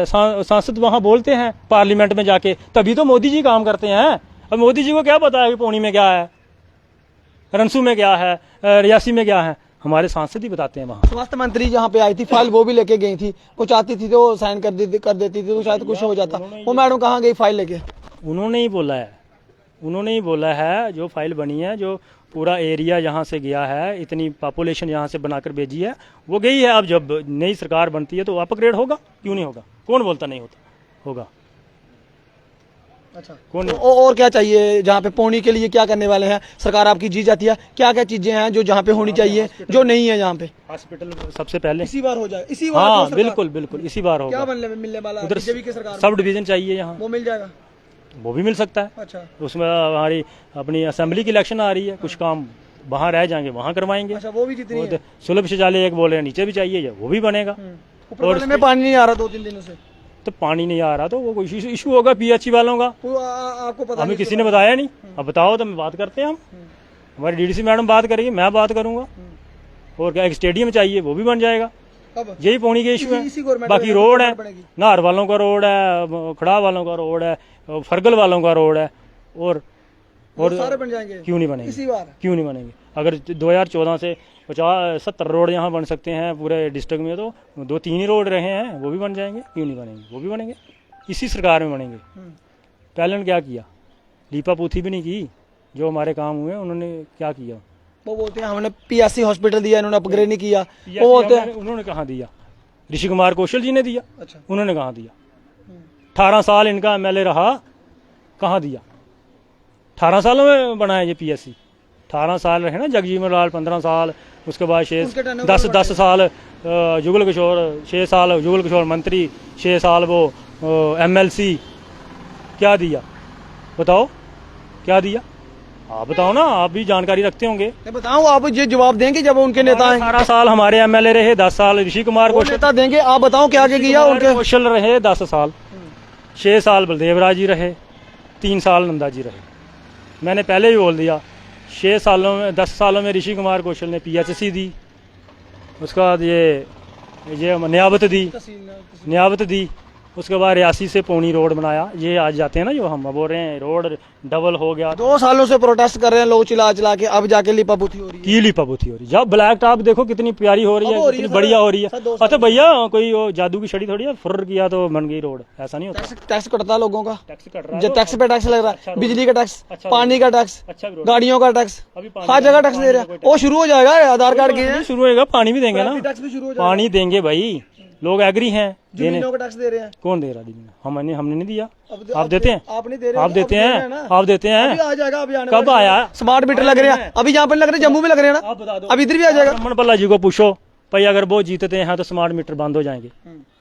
सांसद वहाँ बोलते हैं पार्लियामेंट में जाके, तभी तो मोदी जी काम करते हैं। अब मोदी जी को क्या पता है कि पौनी में क्या है, रनसू में क्या है, रियासी में क्या है? हमारे सांसद ही बताते हैं। वहाँ स्वास्थ्य मंत्री जहाँ पे आई थी, फाइल वो भी लेके गई थी, वो चाहती थी तो साइन कर देती थी, तो शायद कुछ हो जाता। वो मैडम कहाँ गई फाइल लेके? उन्होंने ही बोला है, जो फाइल बनी है, जो पूरा एरिया यहाँ से गया है, इतनी पॉपुलेशन यहाँ से बनाकर भेजी है, वो गई है। अब जब नई सरकार बनती है तो अपग्रेड होगा, क्यों नहीं होगा? कौन बोलता नहीं होगा? अच्छा, कौन? और क्या चाहिए जहाँ पे पौनी के लिए? क्या करने वाले हैं? सरकार आपकी जीत जाती है, क्या क्या चीजें हैं जो जहाँ पे होनी चाहिए, जो नहीं है यहाँ पे? हॉस्पिटल सबसे पहले इसी बार हो जाए, इसी बार। हाँ बिल्कुल इसी बार होगा। क्या मिलने वाला है? उधर बीजेपी की सरकार सब डिवीजन चाहिए यहाँ, वो मिल जाएगा, वो भी मिल सकता है। अच्छा, उसमें हमारी अपनी असेंबली की इलेक्शन आ रही है, कुछ काम वहाँ रह जाएंगे, वहाँ करवाएंगे। अच्छा, वो भी जितनी है। सुलभ शौचालय एक बोल रहे हैं, नीचे भी चाहिए, वो भी बनेगा। और में पानी नहीं आ रहा 2-3 दिनों से, तो पानी नहीं आ रहा तो वो कोई इशू होगा पीएचई वालों का, आपको पता? हमें किसी ने बताया नहीं। अब बताओ तो मैं बात करते हैं, हम हमारी डीडीसी मैडम बात करेगी, मैं बात करूंगा। और क्या, एक स्टेडियम चाहिए, वो भी बन जाएगा। यही पौनी के इशू है। बाकी रोड है, नाहर वालों का रोड है, खड़ा वालों का रोड है, फरगल वालों का रोड है, और सारे बन जाएंगे। क्यों नहीं बनेंगे? इसी बार क्यों नहीं बनेंगे? अगर 2014 से 50-70 रोड यहाँ बन सकते हैं पूरे डिस्ट्रिक्ट में, तो 2-3 ही रोड रहे हैं, वो भी बन जाएंगे। क्यों नहीं बनेंगे? वो भी बनेंगे, इसी सरकार में बनेंगे। पहले ने क्या किया? लीपा पूथी भी नहीं की। जो हमारे काम हुए उन्होंने क्या किया? वो बोलते हैं हमने पीएससी हॉस्पिटल दिया, इन्होंने अपग्रेड नहीं किया। वो बोलते हैं, उन्होंने कहाँ दिया? ऋषि कुमार कौशल जी ने दिया। अच्छा, उन्होंने कहाँ दिया? 18 साल इनका एमएलए रहा, कहाँ दिया? 18 सालों में बना है ये पीएससी। 18 साल रहे ना जगजीवन लाल, 15 साल, उसके बाद 10 साल जुगल किशोर, 6 साल जुगल किशोर मंत्री, 6 साल वो एमएलसी। क्या दिया बताओ? क्या दिया? आप बताओ ना, आप भी जानकारी रखते होंगे। बताओ, आप ये जवाब देंगे जब उनके नेता हैं। 18 साल हमारे एमएलए रहे, 10 साल ऋषि कुमार कौशल नेता देंगे। आप बताओ क्या क्या किया उनके? कौशल रहे 10 साल, 6 साल बलदेवराज जी रहे, 3 साल नंदा जी रहे। मैंने पहले ही बोल दिया, 6 सालों में 10 सालों में ऋषि कुमार कौशल ने पीएचसी दी, उसके बाद ये नियाबत दी, उसके बाद रियासी से पौनी रोड बनाया, ये आज जाते हैं ना जो हम बोल रहे हैं रोड डबल हो गया। 2 सालों से प्रोटेस्ट कर रहे हैं लोग चिल्ला चिल्ला के, अब जाके लिपापुती हो रही है। की लिपापोती हो रही है। जब ब्लैक टॉप देखो कितनी प्यारी हो रही अब है, हो रही है कितनी बढ़िया हो रही है। सर, 2 साल अच्छा भैया कोई वो जादू की छड़ी थोड़ी है, फुर्र किया तो बन गई रोड, ऐसा नहीं होता। टैक्स कटता है लोगों का, टैक्स कट रहा जो है, टैक्स पे टैक्स लग रहा अच्छा है, रोड। बिजली का टैक्स, अच्छा पानी का टैक्स, अच्छा भी रोड। गाड़ियों का टैक्स, अभी पानी हर जगह टैक्स दे रहे हैं। वो शुरू हो जाएगा, आधार कार्ड के हैं, शुरू होएगा, पानी भी देंगे ना, टैक्स भी शुरू हो जाएगा, पानी देंगे भाई, लोग एग्री हैं देने। जमीनों का टैक्स दे रहे हैं। कौन दे रहा है? हमने नहीं दिया। अब आप देते हैं? आप नहीं दे रहे, आप देते हैं? ना। आप देते हैं? अभी आ जाएगा, अभी आने कब वाले आया? समय। स्मार्ट मीटर लग रहे हैं अभी, जहाँ पर लग रहे हैं जम्मू में लग रहे हैं ना, आप बता दो। अब इधर भी आ जाएगा। रमन पल्ला जी को पूछो भाई, अगर वो जीतते हैं तो स्मार्ट मीटर बंद हो जाएंगे।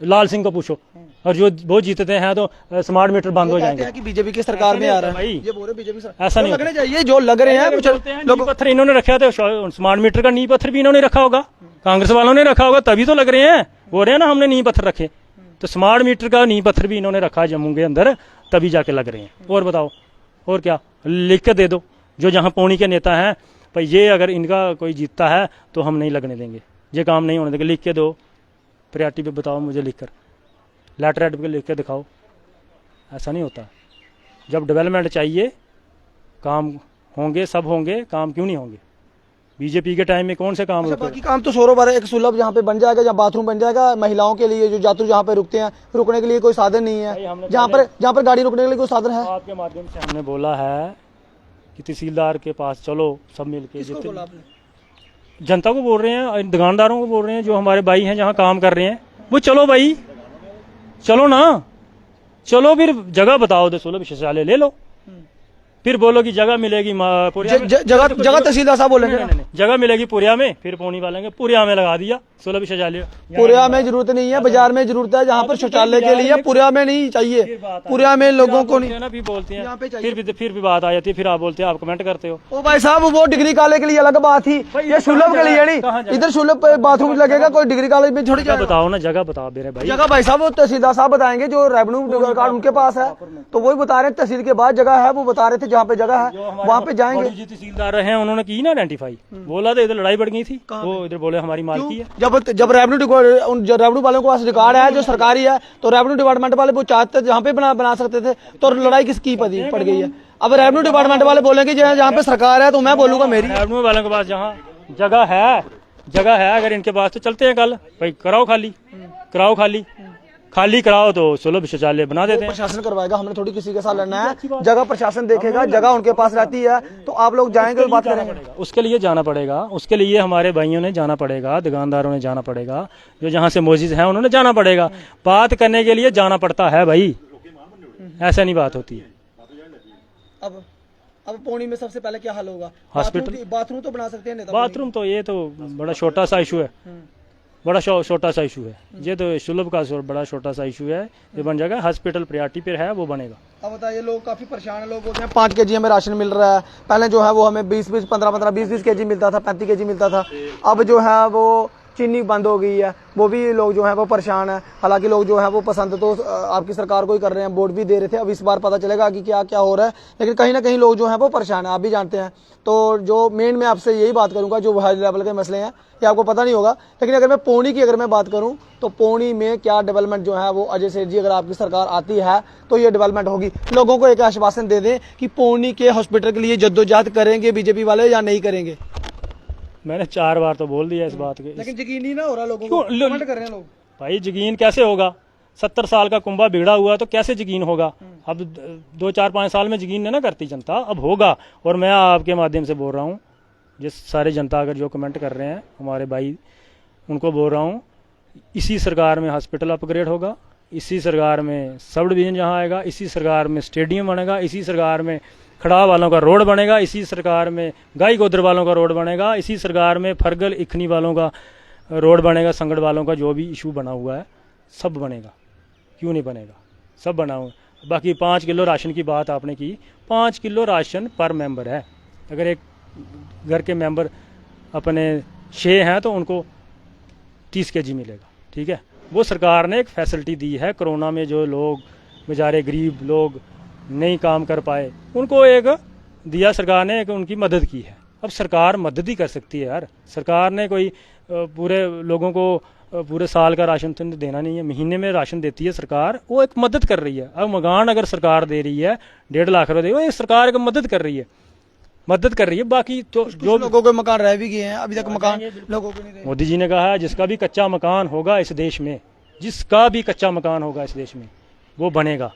लाल सिंह को पूछो, और जो वो जीतते हैं तो स्मार्ट मीटर बंद हो कहते जाएंगे। हैं कि बीजेपी की सरकार में आ रहा है भाई। ये बोल रहे बीजेपी ऐसा नहीं लगने चाहिए, जो लग रहे हैं कुछ नींव लोग। पत्थर इन्होंने रखा था, स्मार्ट मीटर का नींव पत्थर भी इन्होंने रखा होगा, कांग्रेस वालों ने रखा होगा, तभी तो लग रहे हैं। बोल रहे हैं ना हमने नींव पत्थर रखे, तो स्मार्ट मीटर का नींव पत्थर भी इन्होंने रखा है जम्मू के अंदर, तभी जाके लग रहे हैं। और बताओ, और क्या लिख के दे दो, जो जहां पौनी के नेता हैं भाई, ये अगर इनका कोई जीतता है तो हम नहीं लगने देंगे, ये काम नहीं होने देंगे। लिख के दो, प्रायोरिटी पे बताओ मुझे, लिख कर लेटर हेड पे लिख के दिखाओ। ऐसा नहीं होता। जब डेवलपमेंट चाहिए, काम होंगे, सब होंगे, काम क्यों नहीं होंगे? बीजेपी के टाइम में कौन से काम अच्छा, रुके? बाकी काम तो शोरों बार एक सुलभ जहाँ पे बन जाएगा, जहाँ बाथरूम बन जाएगा महिलाओं के लिए, जो यात्रु जहाँ पे रुकते हैं, रुकने के लिए कोई साधन नहीं भाई, है, हमने जहाँ पर गाड़ी रुकने के लिए कोई साधन है। आपके माध्यम से हमने बोला है कि तहसीलदार के पास चलो, सब मिलके किसको बोला जितने आपने? जनता को बोल रहे हैं, दुकानदारों को बोल रहे हैं, जो हमारे भाई हैं जहाँ काम कर रहे हैं, वो चलो भाई, चलो ना, चलो फिर जगह बताओ, 16 विशेषालय ले लो, फिर बोलो कि जगह मिलेगी पुरिया में। जगह तहसीलदार साहब बोलेंगे नहीं, नहीं, नहीं, जगह मिलेगी पुरिया में, फिर पौनी वालेंगे पुरिया में लगा दिया 16 विशेषालय। पुरिया में जरूरत नहीं है, बाजार में जरूरत है, जहाँ पर शौचालय के लिए, पुरिया में नहीं चाहिए, पुरिया में लोगों को नहीं। ना भी बोलते यहाँ पे हैं, चाहिए। फिर भी बात आ जाती है, फिर आप बोलते हैं, आप कमेंट करते हो। ओ भाई साहब, वो डिग्री कॉलेज के लिए अलग बात थी, ये सुलभ के लिए नहीं, इधर सुलभ बाथरूम लगेगा, कोई डिग्री कॉलेज में थोड़ी जगह जाएगा। बताओ ना, जगह बताओ मेरे भाई। जगह भाई साहब वो तहसीलदार साहब बताएंगे, जो रेवेन्यू कार्ड उनके पास है, तो वही बता रहे हैं, तहसील के बाद जगह है, वो बता रहे थे जहाँ पे जगह है वहाँ पे जाएंगे। जी तहसीलदार रहे हैं, उन्होंने की ना आइडेंटिफाई, बोला था इधर लड़ाई बढ़ गई थी, वो इधर बोले हमारी मालकी है। जब रेवेन्यू वालों के पास रिकॉर्ड है जो सरकारी है, तो रेवेन्यू डिपार्टमेंट वाले वो चाहते जहाँ पे बना सकते थे, तो लड़ाई किसकी पड़ गई है? अब रेवेन्यू डिपार्टमेंट वाले बोलेंगे जहाँ पे सरकार है, तो मैं बोलूंगा मेरी। रेवेन्यू वालों के पास जहाँ जगह है, अगर इनके पास, तो चलते हैं कल भाई, कराओ खाली कराओ, तो 16 विशेषालय बना देते हैं। प्रशासन करवाएगा, हमने थोड़ी किसी के साथ लड़ना है, जगह प्रशासन देखेगा, जगह उनके पास रहती है, तो आप लोग जाएंगे और बात करेंगे। उसके लिए जाना पड़ेगा, उसके लिए हमारे भाइयों ने जाना पड़ेगा, दुकानदारों ने जाना पड़ेगा, जो जहाँ से मोजिज हैं उन्होंने जाना पड़ेगा। बात करने के लिए जाना पड़ता है भाई, ऐसा नहीं बात होती है। अब पौनी में सबसे पहले क्या हल होगा? हॉस्पिटल, बाथरूम तो बना सकते हैं नेता। बाथरूम तो ये तो बड़ा छोटा सा इशू है, बड़ा छोटा सा इशू है, ये तो सुलभ का बड़ा छोटा सा इशू है, ये बन जाएगा। हॉस्पिटल प्रायोरिटी पे है, वो बनेगा। अब बताइए, लोग काफी परेशान है, लोग बोलते हैं 5 kg हमें राशन मिल रहा है, पहले जो है वो हमें 20-20, 15-15, 20-20 kg मिलता था, 35 kg मिलता था, अब जो है वो चीनी बंद हो गई है, वो भी लोग जो है वो परेशान है। हालांकि लोग जो है वो पसंद तो आपकी सरकार को ही कर रहे हैं, वोट भी दे रहे थे, अब इस बार पता चलेगा कि क्या क्या हो रहा है, लेकिन कहीं ना कहीं लोग जो है वो परेशान है, आप भी जानते हैं। तो जो मेन मैं आपसे यही बात करूंगा, जो हाई लेवल के मसले हैं ये आपको पता नहीं होगा, लेकिन अगर मैं पौनी की बात करूं, तो पौनी में क्या डेवलपमेंट जो है वो अजय सेठ जी, अगर आपकी सरकार आती है तो ये डेवलपमेंट होगी। लोगों को एक आश्वासन दे दें कि पौनी के हॉस्पिटल के लिए जद्दोजहद करेंगे बीजेपी वाले या नहीं करेंगे। मैंने 4 बार तो बोल दिया इस बात के, लेकिन यकीन नहीं ना हो रहा लोगों को, कमेंट कर रहे हैं लोग। भाई यकीन कैसे होगा? 70 साल का कुंभा बिगड़ा हुआ, तो कैसे यकीन होगा? अब 2-4-5 साल में यकीन नहीं ना करती जनता, अब होगा। और मैं आपके माध्यम से बोल रहा हूँ, जिस सारे जनता अगर जो कमेंट कर रहे हैं हमारे भाई, उनको बोल रहा हूँ, इसी सरकार में हॉस्पिटल अपग्रेड होगा, इसी सरकार में सब डिवीजन जहाँ आएगा, इसी सरकार में स्टेडियम बनेगा, इसी सरकार में खड़ा वालों का रोड बनेगा, इसी सरकार में गाई गोदर वालों का रोड बनेगा, इसी सरकार में फरगल इखनी वालों का रोड बनेगा, संगड़ वालों का जो भी इशू बना हुआ है सब बनेगा। क्यों नहीं बनेगा? सब बना हुआ। बाकी 5 किलो राशन की बात आपने की, 5 किलो राशन पर मेंबर है। अगर एक घर के मेंबर अपने 6 हैं तो उनको 30 kg मिलेगा, ठीक है। वो सरकार ने एक फैसिलिटी दी है। कोरोना में जो लोग बेचारे गरीब लोग नहीं काम कर पाए, उनको एक दिया सरकार ने, एक उनकी मदद की है। अब सरकार मदद ही कर सकती है यार, सरकार ने कोई पूरे लोगों को पूरे साल का राशन तो देना नहीं है, महीने में राशन देती है सरकार, वो एक मदद कर रही है। अब मकान अगर सरकार दे रही है 1.5 लाख रुपये, वो एक सरकार को मदद कर रही है, बाकी तो जो लोगों के मकान रह भी गए हैं, अभी तक मकान लोगों को नहीं रहे। मोदी जी ने कहा है जिसका भी कच्चा मकान होगा इस देश में, जिसका भी कच्चा मकान होगा इस देश में वो बनेगा,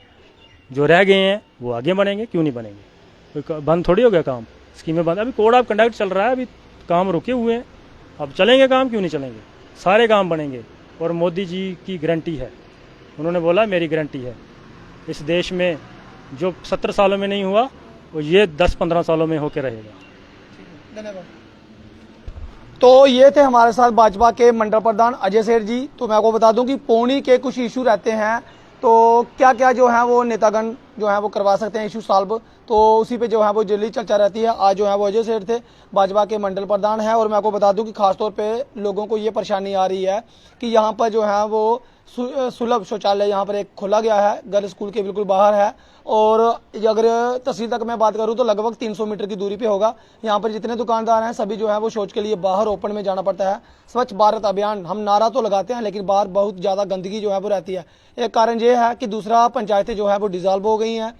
जो रह गए हैं वो आगे बनेंगे, क्यों नहीं बनेंगे? कोई बंद थोड़ी हो गया काम, स्कीमें बंद, अभी कोड ऑफ कंडक्ट चल रहा है, अभी काम रुके हुए हैं, अब चलेंगे काम, क्यों नहीं चलेंगे? सारे काम बनेंगे। और मोदी जी की गारंटी है, उन्होंने बोला मेरी गारंटी है, इस देश में जो 17 सालों में नहीं हुआ वो ये 10-15 सालों में होकर रहेगा। धन्यवाद। तो ये थे हमारे साथ भाजपा के मंडल प्रधान अजय सेठ जी। तो मैं आपको बता दूं कि पौनी के कुछ इशू रहते हैं, तो क्या क्या जो है वो नेतागण जो है वो करवा सकते हैं इशू सॉल्व, तो उसी पे जो है वो जल्दी चर्चा रहती है। आज जो है वो अजय सेठ थे, भाजपा के मंडल प्रधान है। और मैं आपको बता दूं कि खासतौर पे लोगों को ये परेशानी आ रही है कि यहाँ पर जो है वो सुलभ शौचालय यहाँ पर एक खोला गया है, गर्ल्स स्कूल के बिल्कुल बाहर है। और अगर तहसील तक मैं बात करूं तो लगभग 300 मीटर की दूरी पे होगा। यहाँ पर जितने दुकानदार हैं सभी जो है वो शौच के लिए बाहर ओपन में जाना पड़ता है। स्वच्छ भारत अभियान हम नारा तो लगाते हैं, लेकिन बाहर बहुत ज़्यादा गंदगी जो है वो रहती है। एक कारण ये है कि दूसरा पंचायतें जो है वो डिसॉल्व हो गई हैं।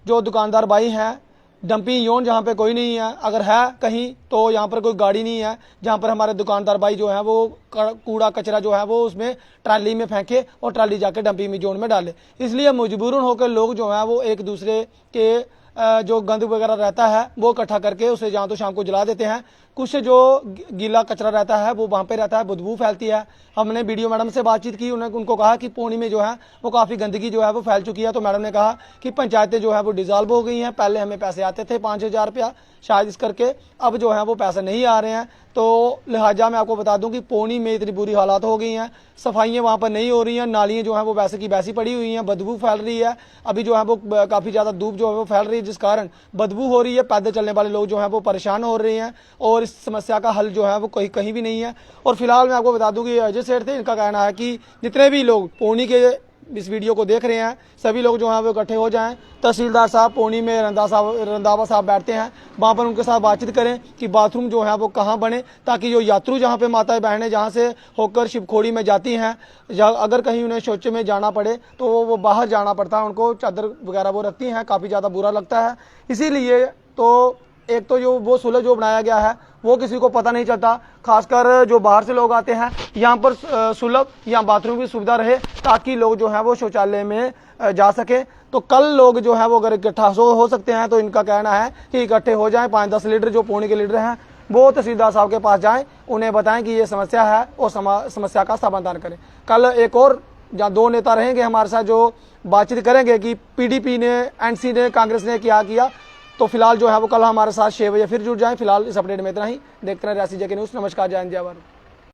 जो दुकानदार भाई हैं, डंपिंग जोन जहाँ पे कोई नहीं है, अगर है कहीं तो यहाँ पर कोई गाड़ी नहीं है जहाँ पर हमारे दुकानदार भाई जो है वो कूड़ा कचरा जो है वो उसमें ट्राली में फेंके और ट्राली जाके डंपिंग जोन में डाले। इसलिए मजबूरन होकर लोग जो है वो एक दूसरे के जो गंद वगैरह रहता है वो इकट्ठा करके उसे जहाँ तो शाम को जला देते हैं। कुछ जो गीला कचरा रहता है वो वहाँ पे रहता है, बदबू फैलती है। हमने वीडियो मैडम से बातचीत की, उनको कहा कि पौनी में जो है वो काफ़ी गंदगी जो है वो फैल चुकी है। तो मैडम ने कहा कि पंचायतें जो है वो डिसॉल्व हो गई हैं, पहले हमें पैसे आते थे 5,000 रुपया शायद इस करके, अब जो है वो पैसे नहीं आ रहे हैं। तो लिहाजा मैं आपको बता दूं कि पौनी में इतनी बुरी हालात हो गई हैं, सफाइयाँ वहाँ पर नहीं हो रही हैं, नालियाँ जो हैं वो वैसे की वैसी पड़ी हुई हैं, बदबू फैल रही है। अभी जो है वो काफ़ी ज़्यादा धूप जो है वो फैल रही है जिस कारण बदबू हो रही है। पैदल चलने वाले लोग जो हैं वो परेशान हो रहे हैं और इस समस्या का हल जो है वो कहीं भी नहीं है। और फिलहाल मैं आपको बता दूं कि अजय सेठ थे, इनका कहना है कि जितने भी लोग पौनी के इस वीडियो को देख रहे हैं सभी लोग जो हैं वो इकट्ठे हो जाएं। तहसीलदार साहब पौनी में रंधावा साहब बैठते हैं, वहाँ पर उनके साथ बातचीत करें कि बाथरूम जो है वो कहाँ बने, ताकि जो यात्रु जहाँ पे माताएं बहनें जहाँ से होकर शिवखोड़ी में जाती हैं, अगर कहीं उन्हें शौच में जाना पड़े तो वो बाहर जाना पड़ता है, उनको चादर वगैरह वो रखती हैं, काफ़ी ज़्यादा बुरा लगता है। इसीलिए तो एक तो जो वो सुलह जो बनाया गया है वो किसी को पता नहीं चलता, खासकर जो बाहर से लोग आते हैं यहाँ पर सुलभ या बाथरूम की सुविधा रहे ताकि लोग जो है वो शौचालय में जा सके। तो कल लोग जो है वो अगर इकट्ठा हो सकते हैं तो इनका कहना है कि इकट्ठे हो जाएं, 5-10 लीडर जो पौनी के लीडर हैं वो तहसीलदार साहब के पास जाएं, उन्हें बताएं कि ये समस्या है और समस्या का समाधान करें। कल एक और जहाँ 2 नेता रहेंगे हमारे साथ जो बातचीत करेंगे कि पीडीपी ने, एनसी ने, कांग्रेस ने क्या किया। तो फिलहाल जो है वो कल हमारे साथ 6 बजे फिर जुड़ जाएं। फिलहाल इस अपडेट में इतना ही। देखते रहें रियासी जेके न्यूज़। नमस्कार, जय हिंद, जय भारत।